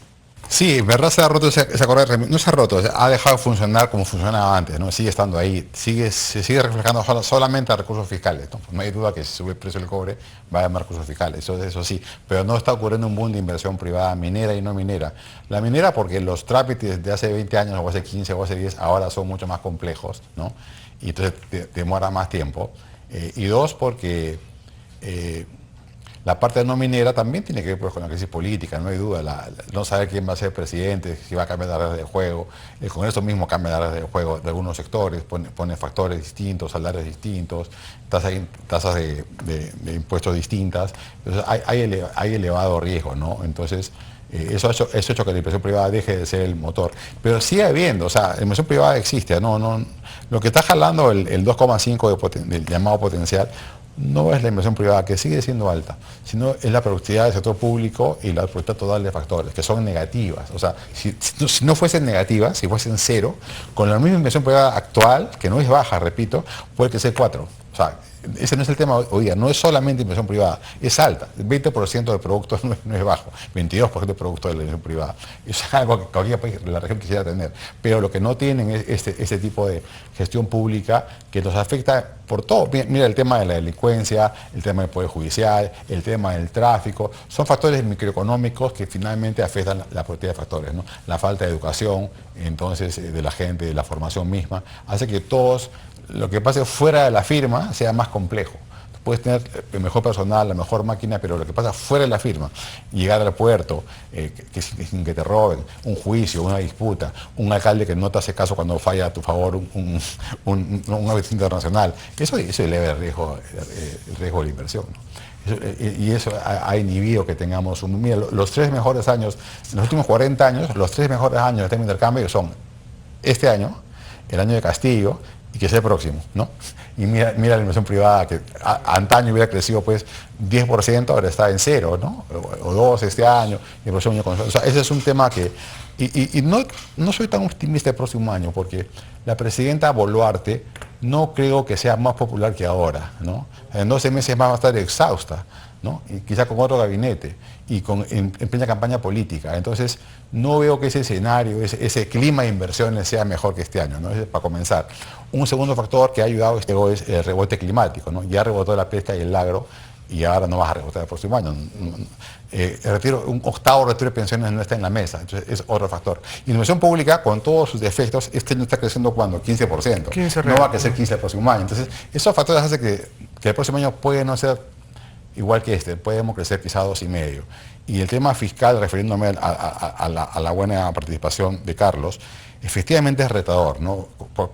Speaker 4: Sí, en verdad se ha roto esa correa, no se ha roto, ha dejado de funcionar como funcionaba antes, ¿no? Sigue estando ahí, se sigue reflejando solamente a recursos fiscales, ¿no? No hay duda que si sube el precio del cobre va a haber más recursos fiscales, eso sí, pero no está ocurriendo un boom de inversión privada minera y no minera. La minera porque los trámites de hace 20 años o hace 15 o hace 10 ahora son mucho más complejos, ¿no? Y entonces demora más tiempo. Y 2, porque la parte no minera también tiene que ver pues, con la crisis política, no hay duda, no saber quién va a ser presidente, si va a cambiar las reglas del juego. El Congreso mismo cambia las reglas del juego de algunos sectores, pone factores distintos, salarios distintos, tasas de impuestos distintas. Entonces hay elevado riesgo, ¿no? Entonces eso ha hecho que la inversión privada deje de ser el motor. Pero sigue habiendo, o sea, la inversión privada existe, ¿no? Lo que está jalando el 2,5 del llamado potencial no es la inversión privada, que sigue siendo alta, sino es la productividad del sector público y la productividad total de factores, que son negativas. O sea, si no fuesen negativas, si fuesen 0, con la misma inversión privada actual, que no es baja, repito, puede crecer 4. O sea, ese no es el tema hoy día, no es solamente inversión privada, es alta. El 20% del producto no es bajo, 22% del producto de la inversión privada. Eso es algo que cualquier país de la región quisiera tener. Pero lo que no tienen es este tipo de gestión pública que nos afecta por todo. Mira el tema de la delincuencia, el tema del poder judicial, el tema del tráfico. Son factores microeconómicos que finalmente afectan la productividad de factores, ¿no? La falta de educación, entonces, de la gente, de la formación misma, hace que lo que pase fuera de la firma sea más complejo. Puedes tener el mejor personal, la mejor máquina, pero lo que pasa fuera de la firma, llegar al puerto, sin que te roben, un juicio, una disputa, un alcalde que no te hace caso cuando falla a tu favor una vecina internacional, eso eleva el riesgo de la inversión, ¿no? Y eso ha inhibido que tengamos mira, los 3 mejores años, en los últimos 40 años, los 3 mejores años de tema de intercambio son este año, el año de Castillo, y que sea el próximo, ¿no? Y mira la inversión privada que antaño hubiera crecido pues 10%, ahora está en 0, ¿no? O 2 este año, y el próximo año. O sea, ese es un tema que... Y no soy tan optimista el próximo año, porque la presidenta Boluarte no creo que sea más popular que ahora, ¿no? En 12 meses más va a estar exhausta, ¿no? Y quizá con otro gabinete y en plena campaña política. Entonces, no veo que ese escenario, ese clima de inversiones sea mejor que este año, ¿no? Para comenzar. Un segundo factor que ha ayudado es el rebote climático, ¿no? Ya rebotó la pesca y el agro y ahora no vas a reajustar el próximo año. Un octavo retiro de pensiones no está en la mesa, entonces es otro factor. Inversión pública, con todos sus defectos, este año está creciendo cuando 15%,
Speaker 3: 15
Speaker 4: no va a crecer 15% el próximo año. Entonces, esos factores hacen que el próximo año puede no ser igual que este, podemos crecer quizá 2,5%. Y el tema fiscal, refiriéndome a la buena participación de Carlos, efectivamente es retador, ¿no?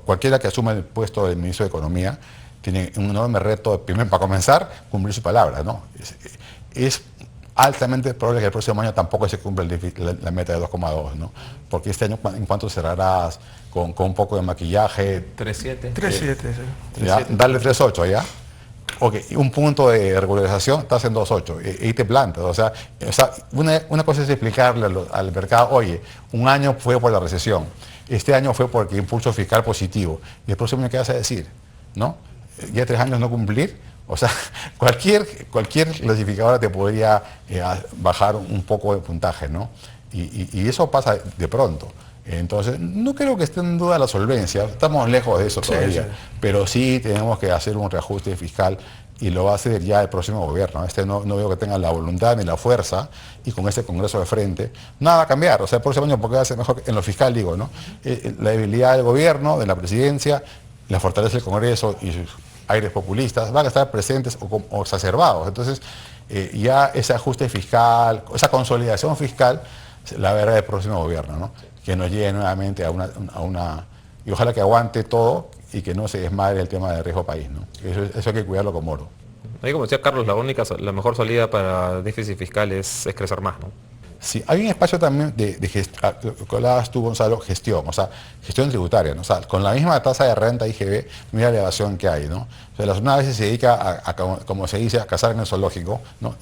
Speaker 4: Cualquiera que asuma el puesto del ministro de Economía tiene un enorme reto, primero, para comenzar, cumplir su palabra, ¿no? Es altamente probable que el próximo año tampoco se cumpla la meta de 2,2, ¿no? Porque este año, ¿en cuánto cerrarás? Con un poco de maquillaje.
Speaker 2: 3,7.
Speaker 3: 3,7, sí.
Speaker 4: ¿Ya? Darle 3,8 allá. Ok, un punto de regularización, estás en 2,8 y te plantas. O sea una cosa es explicarle al mercado, oye, un año fue por la recesión, este año fue porque impulso fiscal positivo, y el próximo año, ¿qué vas a decir? ¿No? Ya 3 años no cumplir. O sea, cualquier clasificadora te podría bajar un poco de puntaje, ¿no? Y eso pasa de pronto. Entonces, no creo que esté en duda la solvencia, estamos lejos de eso todavía,
Speaker 3: sí.
Speaker 4: Pero sí tenemos que hacer un reajuste fiscal y lo va a hacer ya el próximo gobierno. No veo que tenga la voluntad ni la fuerza, y con este Congreso de frente, nada va a cambiar. O sea, el próximo año, porque va a ser mejor en lo fiscal, digo, ¿no? La debilidad del gobierno, de la presidencia, la fortaleza del Congreso y sus aires populistas van a estar presentes o exacerbados. Entonces, ya ese ajuste fiscal, esa consolidación fiscal, la verá el próximo gobierno, ¿no? Que nos llegue nuevamente a una... Y ojalá que aguante todo y que no se desmadre el tema del riesgo país, ¿no? Eso hay que cuidarlo como oro.
Speaker 2: Ahí, como decía Carlos, la mejor salida para déficit fiscal es crecer más, ¿no?
Speaker 4: Sí, hay un espacio también de gestión, que hablabas tú, Gonzalo, gestión, o sea, gestión tributaria, ¿no? O sea, con la misma tasa de renta IGB, mira la elevación que hay, ¿no? O sea, la zona a veces se dedica como se dice, a cazar en el zoológico, ¿no?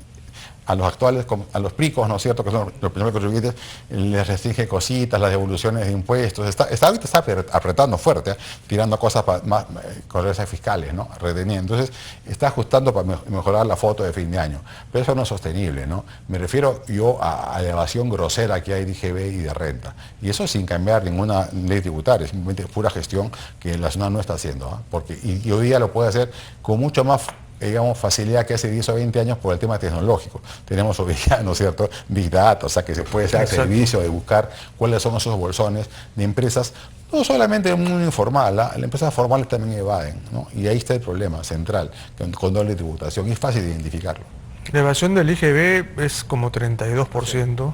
Speaker 4: A los actuales, a los pricos, ¿no es cierto?, que son los primeros contribuyentes, les restringe cositas, las devoluciones de impuestos. Ahorita está apretando fuerte, tirando cosas más con reglas fiscales, ¿no? Reteniendo. Entonces, está ajustando para mejorar la foto de fin de año. Pero eso no es sostenible, ¿no? Me refiero yo a la evasión grosera que hay de IGB y de renta. Y eso sin cambiar ninguna ley tributaria, simplemente pura gestión que la zona no está haciendo, ¿eh? Y hoy día lo puede hacer con mucho más, digamos, facilidad que hace 10 o 20 años por el tema tecnológico. Tenemos hoy día, ¿no es cierto?, Big Data, o sea, que se puede hacer el servicio de buscar cuáles son esos bolsones de empresas, no solamente en el mundo informal, las empresas formales también evaden, ¿no? Y ahí está el problema central, con doble tributación, y es fácil de identificarlo.
Speaker 3: La evasión del IGB es como 32%,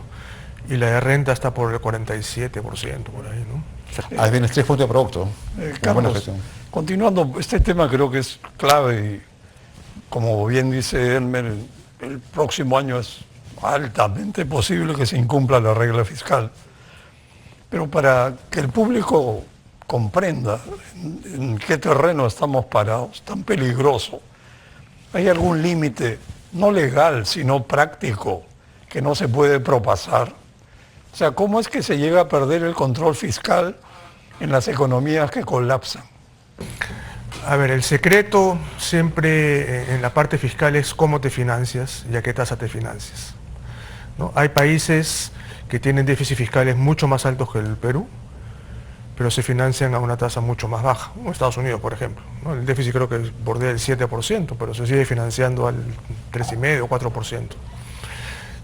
Speaker 3: y la de renta está por el 47%, por ahí, ¿no?
Speaker 4: Ahí tienes 3 puntos de producto.
Speaker 1: Carlos, continuando, este tema creo que es clave. Como bien dice Elmer, el próximo año es altamente posible que se incumpla la regla fiscal. Pero para que el público comprenda en qué terreno estamos parados, tan peligroso, ¿hay algún límite, no legal, sino práctico, que no se puede propasar? O sea, ¿cómo es que se llega a perder el control fiscal en las economías que colapsan?
Speaker 3: A ver, el secreto siempre en la parte fiscal es cómo te financias y a qué tasa te financias, ¿no? Hay países que tienen déficits fiscales mucho más altos que el Perú, pero se financian a una tasa mucho más baja, como Estados Unidos, por ejemplo, ¿no? El déficit creo que bordea el 7%, pero se sigue financiando al 3,5% o 4%.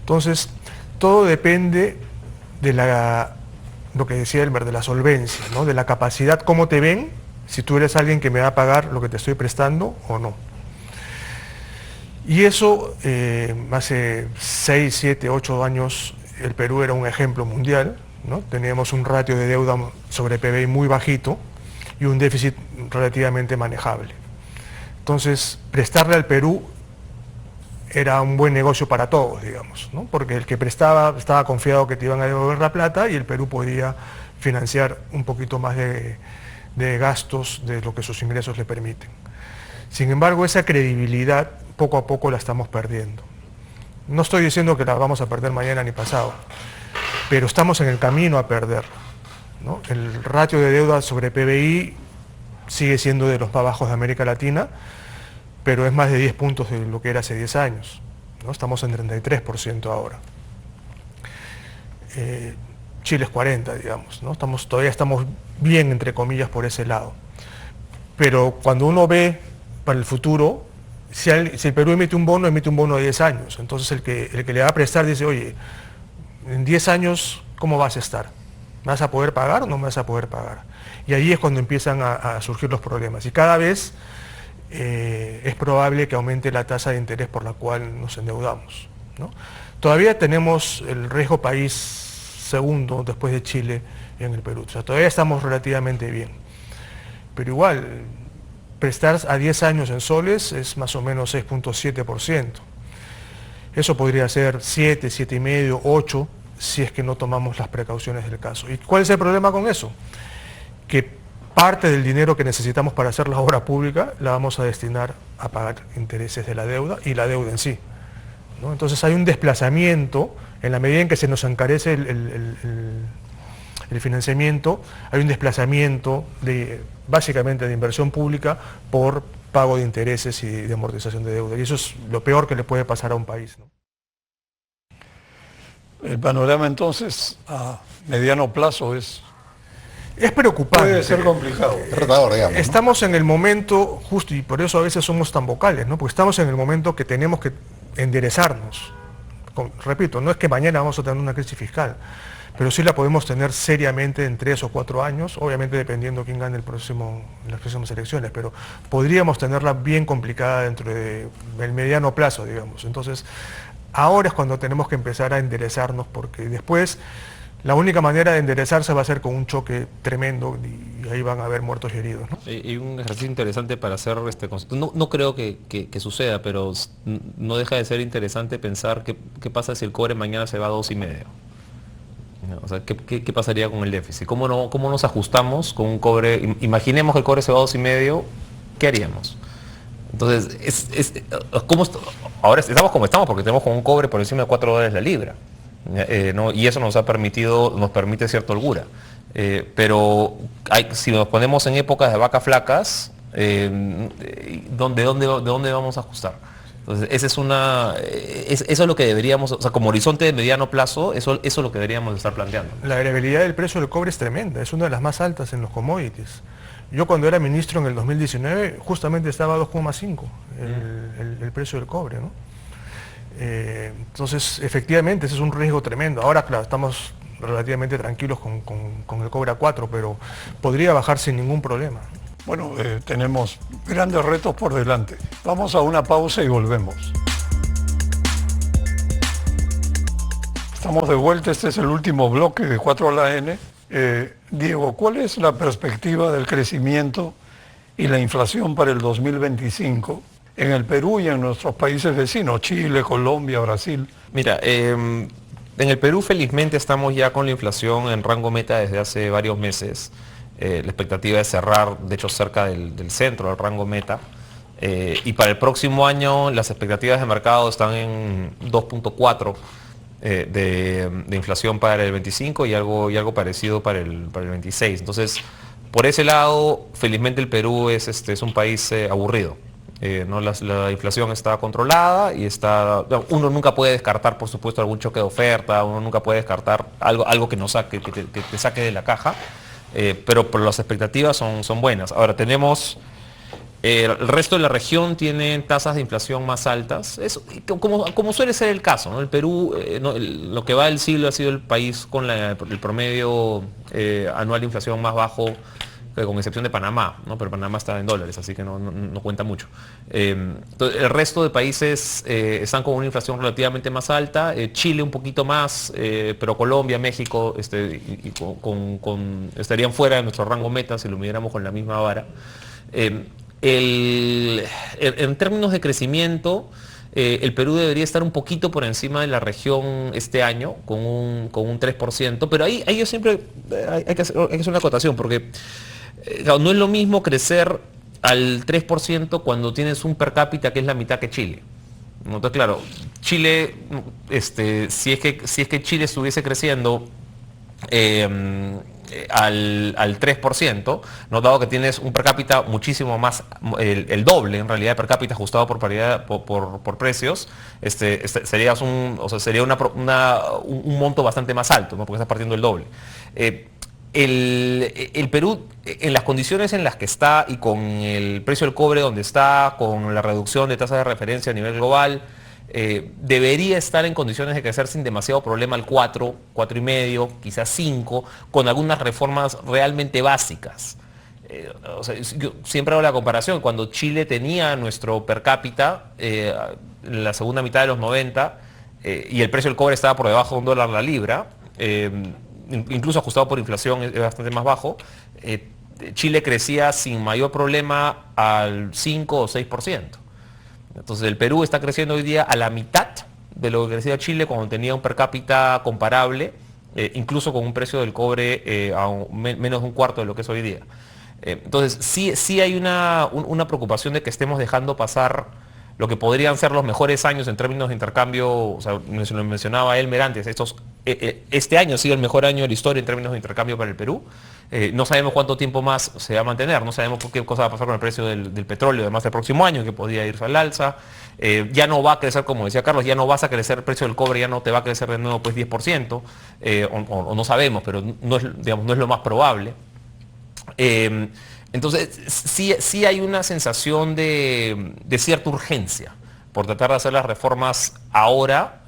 Speaker 3: Entonces, todo depende de lo que decía Elmer, de la solvencia, ¿no? De la capacidad, cómo te ven, si tú eres alguien que me va a pagar lo que te estoy prestando o no. Y eso, hace 6, 7, 8 años, el Perú era un ejemplo mundial, ¿no? Teníamos un ratio de deuda sobre PBI muy bajito y un déficit relativamente manejable. Entonces, prestarle al Perú era un buen negocio para todos, digamos, ¿no? Porque el que prestaba estaba confiado que te iban a devolver la plata y el Perú podía financiar un poquito más de gastos de lo que sus ingresos le permiten. Sin embargo, esa credibilidad poco a poco la estamos perdiendo. No estoy diciendo que la vamos a perder mañana ni pasado, pero estamos en el camino a perder, ¿no? El ratio de deuda sobre PBI sigue siendo de los más bajos de América Latina, pero es más de 10 puntos de lo que era hace 10 años, ¿no? Estamos en 33% ahora. Chile es 40, digamos, ¿no? Todavía estamos bien, entre comillas, por ese lado. Pero cuando uno ve para el futuro, si el Perú emite un bono de 10 años. Entonces el que le va a prestar dice, oye, en 10 años, ¿cómo vas a estar? ¿Me vas a poder pagar o no me vas a poder pagar? Y ahí es cuando empiezan a surgir los problemas. Y cada vez es probable que aumente la tasa de interés por la cual nos endeudamos, ¿no? Todavía tenemos el riesgo país segundo después de Chile en el Perú. O sea, todavía estamos relativamente bien. Pero igual, prestar a 10 años en soles es más o menos 6.7%. Eso podría ser 7, 7,5, 8, si es que no tomamos las precauciones del caso. ¿Y cuál es el problema con eso? Que parte del dinero que necesitamos para hacer la obra pública la vamos a destinar a pagar intereses de la deuda y la deuda en sí, ¿no? Entonces hay un desplazamiento, en la medida en que se nos encarece el financiamiento, hay un desplazamiento básicamente de inversión pública por pago de intereses y de amortización de deuda. Y eso es lo peor que le puede pasar a un país, ¿no?
Speaker 1: El panorama entonces a mediano plazo es
Speaker 3: preocupante.
Speaker 1: puede ser complicado.
Speaker 4: Es retador, digamos, ¿no?
Speaker 3: Estamos en el momento justo, y por eso a veces somos tan vocales, ¿no? Porque estamos en el momento que tenemos que enderezarnos. Repito, no es que mañana vamos a tener una crisis fiscal, pero sí la podemos tener seriamente en 3 o 4 años, obviamente dependiendo quién gane en las próximas elecciones, pero podríamos tenerla bien complicada dentro del mediano plazo, digamos. Entonces, ahora es cuando tenemos que empezar a enderezarnos, porque después la única manera de enderezarse va a ser con un choque tremendo y ahí van a haber muertos y heridos, ¿no?
Speaker 2: Y un ejercicio interesante para hacer no creo que suceda, pero no deja de ser interesante pensar qué pasa si el cobre mañana se va a 2,5. O sea, ¿qué pasaría con el déficit? ¿Cómo nos ajustamos con un cobre? Imaginemos que el cobre se va a 2,5, ¿qué haríamos? Entonces, ahora estamos como estamos porque tenemos con un cobre por encima de $4 la libra. ¿No? Y eso nos permite cierta holgura. Pero si nos ponemos en épocas de vacas flacas, ¿de dónde vamos a ajustar? Entonces, eso es lo que deberíamos, o sea, como horizonte de mediano plazo, eso es lo que deberíamos estar planteando.
Speaker 3: La variabilidad del precio del cobre es tremenda, es una de las más altas en los commodities. Yo cuando era ministro en el 2019, justamente estaba a 2,5 el precio del cobre, ¿no? Entonces, efectivamente, ese es un riesgo tremendo. Ahora, claro, estamos relativamente tranquilos con el cobre a 4, pero podría bajar sin ningún problema.
Speaker 1: Bueno, tenemos grandes retos por delante. Vamos a una pausa y volvemos. Estamos de vuelta, este es el último bloque de 4 a la N. Diego, ¿cuál es la perspectiva del crecimiento y la inflación para el 2025 en el Perú y en nuestros países vecinos, Chile, Colombia, Brasil?
Speaker 2: Mira, en el Perú felizmente estamos ya con la inflación en rango meta desde hace varios meses. La expectativa es cerrar, de hecho, cerca del centro del rango meta. Y para el próximo año las expectativas de mercado están en 2.4 de inflación para el 25 y algo parecido para el 26. Entonces, por ese lado, felizmente el Perú es un país aburrido. ¿No? La inflación está controlada y uno nunca puede descartar, por supuesto, algún choque de oferta, uno nunca puede descartar algo que te saque de la caja, pero las expectativas son buenas. Ahora tenemos, el resto de la región tiene tasas de inflación más altas, como suele ser el caso, ¿no? El Perú, lo que va del siglo ha sido el país con el promedio anual de inflación más bajo, con excepción de Panamá, ¿no? Pero Panamá está en dólares, así que no cuenta mucho. Entonces, el resto de países están con una inflación relativamente más alta, Chile un poquito más, pero Colombia, México estarían fuera de nuestro rango meta si lo midiéramos con la misma vara. En términos de crecimiento, el Perú debería estar un poquito por encima de la región este año, con un 3%, pero ahí yo siempre hay que hacer una acotación, porque no es lo mismo crecer al 3% cuando tienes un per cápita que es la mitad que Chile. Entonces, claro, Chile, si es que Chile estuviese creciendo al 3%, ¿no? Dado que tienes un per cápita muchísimo más, el doble en realidad per cápita ajustado por paridad por precios, sería un monto bastante más alto, ¿no? Porque estás partiendo el doble. el Perú, en las condiciones en las que está y con el precio del cobre donde está, con la reducción de tasas de referencia a nivel global, debería estar en condiciones de crecer sin demasiado problema al 4, 4,5, quizás 5, con algunas reformas realmente básicas. O sea, yo siempre hago la comparación, cuando Chile tenía nuestro per cápita en la segunda mitad de los 90 y el precio del cobre estaba por debajo de $1 la libra, incluso ajustado por inflación es bastante más bajo, Chile crecía sin mayor problema al 5 o 6%. Entonces el Perú está creciendo hoy día a la mitad de lo que crecía Chile cuando tenía un per cápita comparable, incluso con un precio del cobre menos de un cuarto de lo que es hoy día. Entonces sí hay una preocupación de que estemos dejando pasar lo que podrían ser los mejores años en términos de intercambio. O sea, lo mencionaba Elmer antes, este año ha sido el mejor año de la historia en términos de intercambio para el Perú. No sabemos cuánto tiempo más se va a mantener, no sabemos qué cosa va a pasar con el precio del petróleo, además del próximo año, que podría irse al alza. Ya no va a crecer, como decía Carlos, ya no vas a crecer el precio del cobre, ya no te va a crecer de nuevo pues 10%, o no sabemos, pero no es lo más probable. Entonces, sí hay una sensación de cierta urgencia por tratar de hacer las reformas ahora.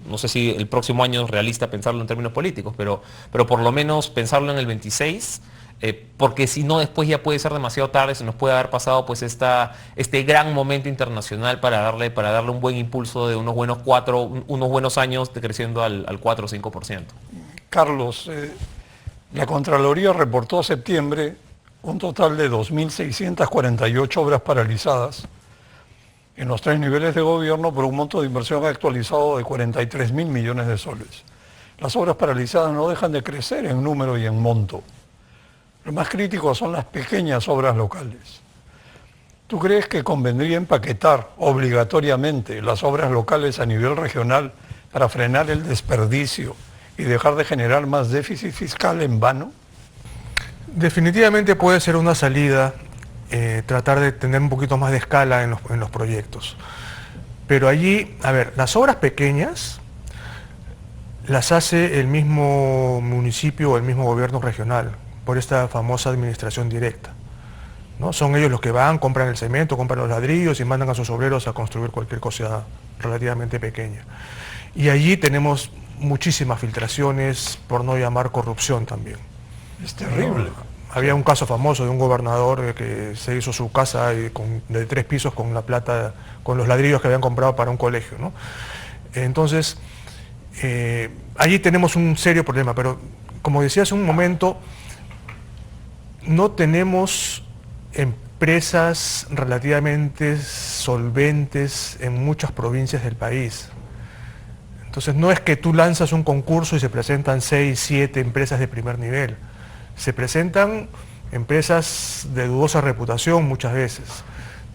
Speaker 2: No sé si el próximo año es realista pensarlo en términos políticos, pero por lo menos pensarlo en el 26, porque si no después ya puede ser demasiado tarde, se nos puede haber pasado pues este gran momento internacional para darle un buen impulso de unos buenos años creciendo al 4 o 5%.
Speaker 1: Carlos, la Contraloría reportó a septiembre un total de 2.648 obras paralizadas en los 3 niveles de gobierno por un monto de inversión actualizado de 43.000 millones de soles. Las obras paralizadas no dejan de crecer en número y en monto. Lo más crítico son las pequeñas obras locales. ¿Tú crees que convendría empaquetar obligatoriamente las obras locales a nivel regional para frenar el desperdicio y dejar de generar más déficit fiscal en vano?
Speaker 3: Definitivamente puede ser una salida tratar de tener un poquito más de escala en los proyectos. Pero allí, a ver, las obras pequeñas las hace el mismo municipio o el mismo gobierno regional por esta famosa administración directa, ¿no? Son ellos los que van, compran el cemento, compran los ladrillos y mandan a sus obreros a construir cualquier cosa relativamente pequeña. Y allí tenemos muchísimas filtraciones, por no llamar corrupción también.
Speaker 1: Es terrible.
Speaker 3: Había un caso famoso de un gobernador que se hizo su casa de 3 pisos con la plata, con los ladrillos que habían comprado para un colegio, ¿no? Entonces, allí tenemos un serio problema, pero como decía hace un momento, no tenemos empresas relativamente solventes en muchas provincias del país. Entonces no es que tú lanzas un concurso y se presentan 6, 7 empresas de primer nivel. Se presentan empresas de dudosa reputación muchas veces,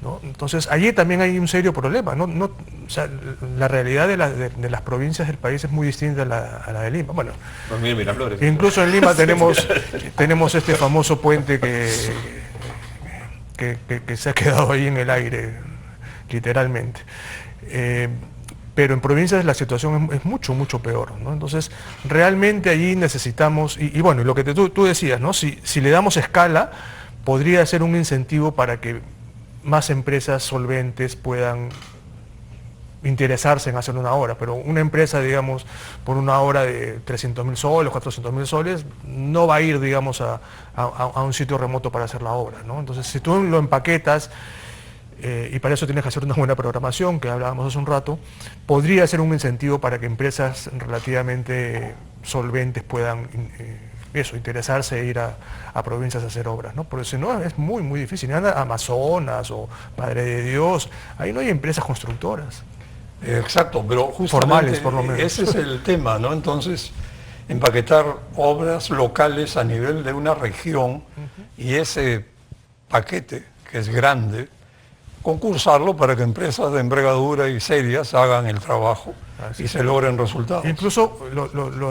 Speaker 3: ¿no? Entonces allí también hay un serio problema, ¿no? O sea, la realidad de las provincias del país es muy distinta a la de Lima. Bueno,
Speaker 2: Miraflores.
Speaker 3: Incluso en Lima tenemos este famoso puente que se ha quedado ahí en el aire, literalmente. Pero en provincias la situación es mucho, mucho peor, ¿no? Entonces, realmente allí necesitamos, y bueno, lo que tú decías, ¿no? Si le damos escala, podría ser un incentivo para que más empresas solventes puedan interesarse en hacer una obra, pero una empresa, digamos, por una obra de 300.000 soles, 400.000 soles, no va a ir, digamos, a un sitio remoto para hacer la obra, ¿no? Entonces, si tú lo empaquetas, y para eso tienes que hacer una buena programación, que hablábamos hace un rato, podría ser un incentivo para que empresas relativamente solventes puedan interesarse e ir a provincias a hacer obras, ¿no? Porque si no es muy, muy difícil. Anda a Amazonas o Madre de Dios, ahí no hay empresas constructoras.
Speaker 1: Exacto, pero justamente
Speaker 3: formales, por lo menos.
Speaker 1: Ese es el tema, ¿no? Entonces, empaquetar obras locales a nivel de una región y ese paquete, que es grande, concursarlo para que empresas de envergadura y serias hagan el trabajo y se logren resultados.
Speaker 3: Incluso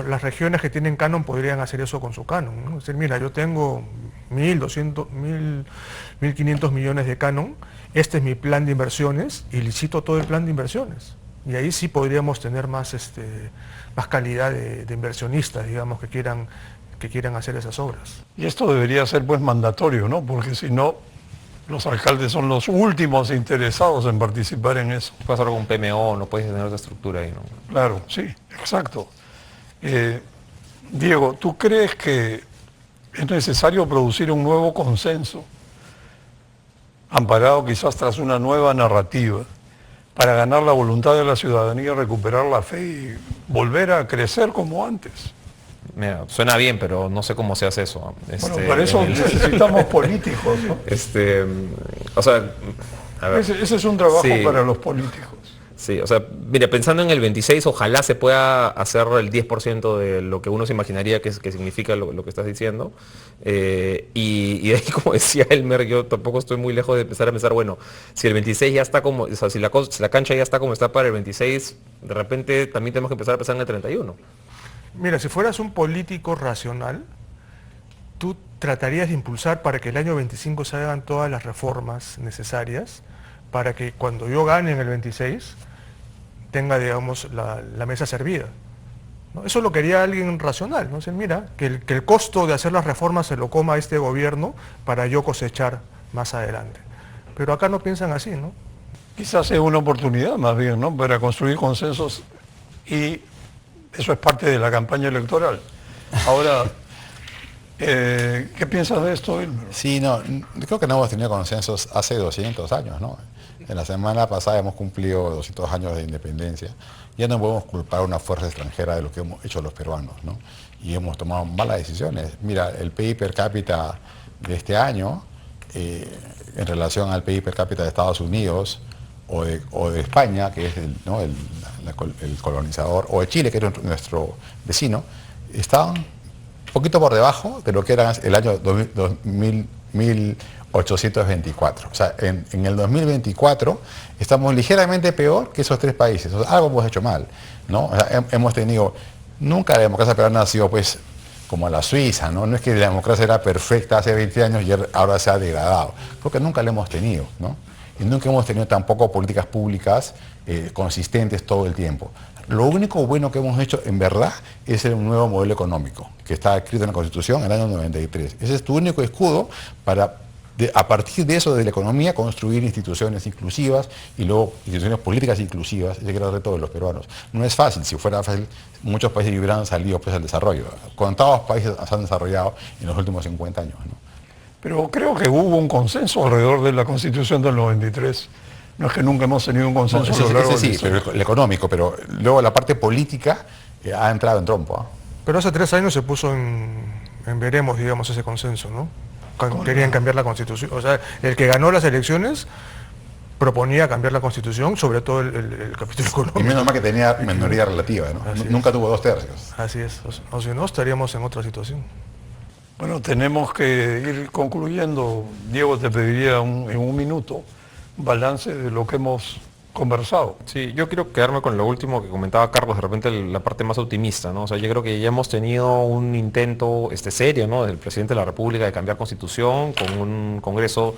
Speaker 3: las regiones que tienen canon podrían hacer eso con su canon, ¿no? Es decir, mira, yo tengo 1.200, 1.500 millones de canon, este es mi plan de inversiones y licito todo el plan de inversiones. Y ahí sí podríamos tener más calidad de inversionistas, digamos, que quieran que quieran hacer esas obras.
Speaker 1: Y esto debería ser pues mandatorio, ¿no? Porque si no, los alcaldes son los últimos interesados en participar en eso.
Speaker 2: Puedes hacer un PMO, no puedes tener esa estructura ahí, ¿no?
Speaker 1: Claro, sí, exacto. Diego, ¿tú crees que es necesario producir un nuevo consenso, amparado quizás tras una nueva narrativa, para ganar la voluntad de la ciudadanía, recuperar la fe y volver a crecer como antes?
Speaker 2: Mira, suena bien, pero no sé cómo se hace eso.
Speaker 1: Bueno, para eso necesitamos políticos, ¿no?
Speaker 2: O sea, a ver.
Speaker 1: Ese es un trabajo
Speaker 2: Sí.
Speaker 1: para los políticos.
Speaker 2: Sí, o sea, mira, pensando en el 26, ojalá se pueda hacer el 10% de lo que uno se imaginaría que significa lo que estás diciendo. Y de ahí, como decía Elmer, yo tampoco estoy muy lejos de empezar a pensar, bueno, si el 26 ya está como, o sea, si la cancha ya está como está para el 26, de repente también tenemos que empezar a pensar en el 31.
Speaker 3: Mira, si fueras un político racional, tú tratarías de impulsar para que el año 25 se hagan todas las reformas necesarias para que cuando yo gane en el 26 tenga, digamos, la mesa servida, ¿no? Eso lo quería alguien racional, ¿no? O sea, mira, que el costo de hacer las reformas se lo coma este gobierno para yo cosechar más adelante. Pero acá no piensan así, ¿no?
Speaker 1: Quizás es una oportunidad más bien, ¿no? Para construir consensos, y eso es parte de la campaña electoral. Ahora, ¿qué piensas de esto, Elmer?
Speaker 4: Sí, no, creo que no hemos tenido consensos hace 200 años, ¿no? En la semana pasada hemos cumplido 200 años de independencia. Ya no podemos culpar a una fuerza extranjera de lo que hemos hecho los peruanos, ¿no? Y hemos tomado malas decisiones. Mira, el PIB per cápita de este año, en relación al PIB per cápita de Estados Unidos o de España, que es el colonizador, o de Chile, que es nuestro vecino, estaban un poquito por debajo de lo que era el año 1824. O sea, en el 2024 estamos ligeramente peor que esos tres países. O sea, algo hemos hecho mal, ¿no? O sea, hemos tenido, nunca la democracia peruana ha sido pues como la Suiza, ¿no? No es que la democracia era perfecta hace 20 años y ahora se ha degradado. Creo que nunca la hemos tenido, ¿no? Y nunca hemos tenido tampoco políticas públicas consistentes todo el tiempo. Lo único bueno que hemos hecho en verdad es un nuevo modelo económico que está escrito en la Constitución en el año 93. Ese es tu único escudo para, a partir de eso, de la economía, construir instituciones inclusivas y luego instituciones políticas inclusivas. Ese era el reto de los peruanos. No es fácil. Si fuera fácil, muchos países hubieran salido pues, al desarrollo. Contados países se han desarrollado en los últimos 50 años, ¿no?
Speaker 1: Pero creo que hubo un consenso alrededor de la Constitución del 93. No es que nunca hemos tenido un consenso a lo largo de
Speaker 4: sí,
Speaker 1: la historia.
Speaker 4: pero el económico, pero luego la parte política ha entrado en trompo, ¿ah?
Speaker 3: Pero hace 3 años se puso en veremos, digamos, ese consenso, ¿no? Querían cambiar la Constitución. O sea, el que ganó las elecciones proponía cambiar la Constitución, sobre todo el capítulo económico.
Speaker 4: Y menos mal que tenía minoría relativa, ¿no? Nunca tuvo 2 tercios.
Speaker 3: Así es, o si no estaríamos en otra situación.
Speaker 1: Bueno, tenemos que ir concluyendo. Diego, te pediría en un minuto un balance de lo que hemos conversado.
Speaker 2: Sí, yo quiero quedarme con lo último que comentaba Carlos, de repente la parte más optimista, ¿no? O sea, yo creo que ya hemos tenido un intento serio, ¿no?, del presidente de la República de cambiar constitución, con un Congreso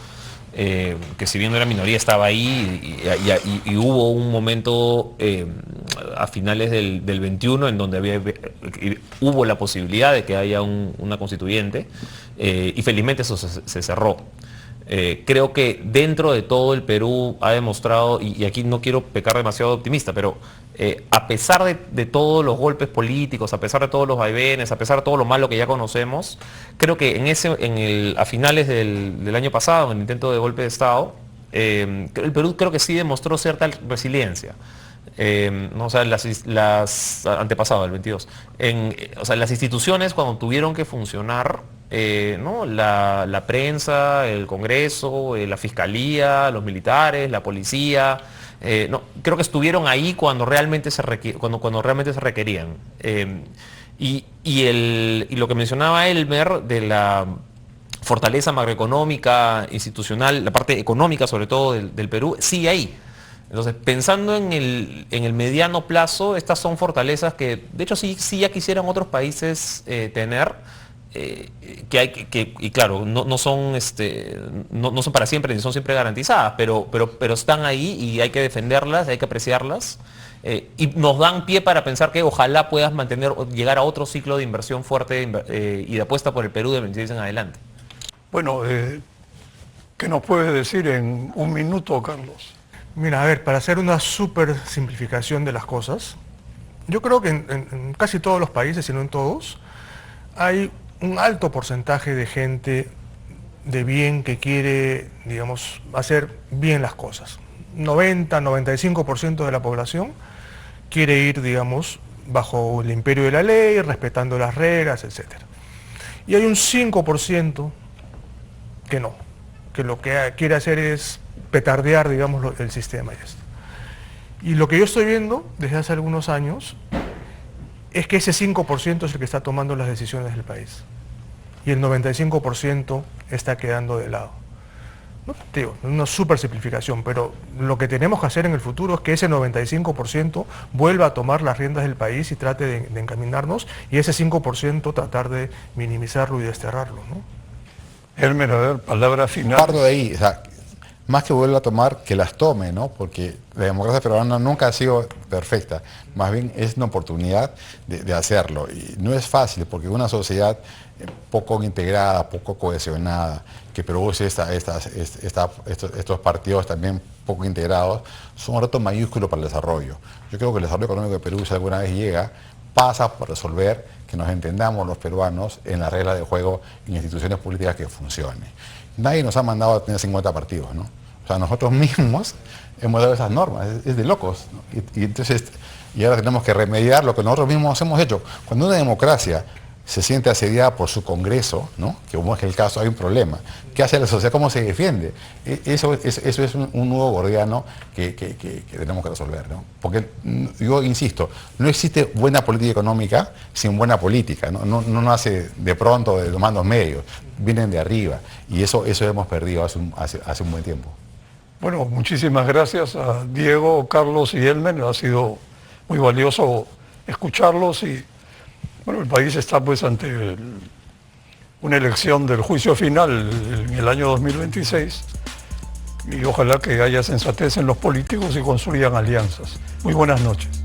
Speaker 2: que, si bien no era minoría, estaba ahí, y hubo un momento a finales del 21 en donde hubo la posibilidad de que haya una constituyente, y felizmente eso se cerró. Creo que dentro de todo el Perú ha demostrado, y aquí no quiero pecar demasiado optimista, pero a pesar de todos los golpes políticos, a pesar de todos los vaivenes, a pesar de todo lo malo que ya conocemos, creo que a finales del año pasado, en el intento de golpe de Estado, el Perú creo que sí demostró cierta resiliencia. ¿No? O sea, antepasado, el 22. O sea, las instituciones, cuando tuvieron que funcionar, ¿no?, la prensa, el Congreso, la Fiscalía, los militares, la policía, no, creo que estuvieron ahí cuando realmente cuando realmente se requerían. Y lo que mencionaba Elmer de la fortaleza macroeconómica, institucional, la parte económica sobre todo del Perú, sigue ahí. Entonces, pensando en el mediano plazo, estas son fortalezas que, de hecho, sí ya quisieran otros países tener. que hay y claro, no son no son para siempre ni son siempre garantizadas, pero están ahí y hay que defenderlas, hay que apreciarlas. Y nos dan pie para pensar que ojalá puedas llegar a otro ciclo de inversión fuerte y de apuesta por el Perú de 26 en adelante.
Speaker 1: Bueno, ¿qué nos puedes decir en un minuto, Carlos?
Speaker 3: Mira, a ver, para hacer una súper simplificación de las cosas, yo creo que en casi todos los países, si no en todos, hay un alto porcentaje de gente de bien que quiere, digamos, hacer bien las cosas. 90-95% de la población quiere ir, digamos, bajo el imperio de la ley, respetando las reglas, etc. Y hay un 5% que no, que lo que quiere hacer es petardear, digamos, el sistema y esto. Y lo que yo estoy viendo desde hace algunos años es que ese 5% es el que está tomando las decisiones del país. Y el 95% está quedando de lado. No, te digo, una súper simplificación, pero lo que tenemos que hacer en el futuro es que ese 95% vuelva a tomar las riendas del país y trate de encaminarnos, y ese 5% tratar de minimizarlo y desterrarlo, ¿no?
Speaker 1: Elmer, a ver, palabra final.
Speaker 4: Parto de ahí, o sea, más que vuelva a tomar, que las tome, ¿no? Porque la democracia peruana nunca ha sido perfecta, más bien es una oportunidad de hacerlo. Y no es fácil, porque una sociedad poco integrada, poco cohesionada, que produce estos partidos también poco integrados, son un reto mayúsculo para el desarrollo. Yo creo que el desarrollo económico de Perú, si alguna vez llega, pasa por resolver que nos entendamos los peruanos en las reglas de juego y instituciones políticas que funcionen. Nadie nos ha mandado a tener 50 partidos, ¿no? O sea, nosotros mismos hemos dado esas normas, es de locos, ¿no? Y ahora tenemos que remediar lo que nosotros mismos hemos hecho. Cuando una democracia se siente asediada por su Congreso, ¿no? Que como es el caso, hay un problema. ¿Qué hace la sociedad? ¿Cómo se defiende? Eso es un nudo gordiano que tenemos que resolver, ¿no? Porque yo insisto, no existe buena política económica sin buena política, ¿no? No nace de pronto de los mandos medios, vienen de arriba, y eso hemos perdido hace un buen tiempo.
Speaker 1: Bueno, muchísimas gracias a Diego, Carlos y Elmer. Ha sido muy valioso escucharlos y bueno, el país está pues ante una elección del juicio final en el año 2026 y ojalá que haya sensatez en los políticos y construyan alianzas. Muy buenas noches.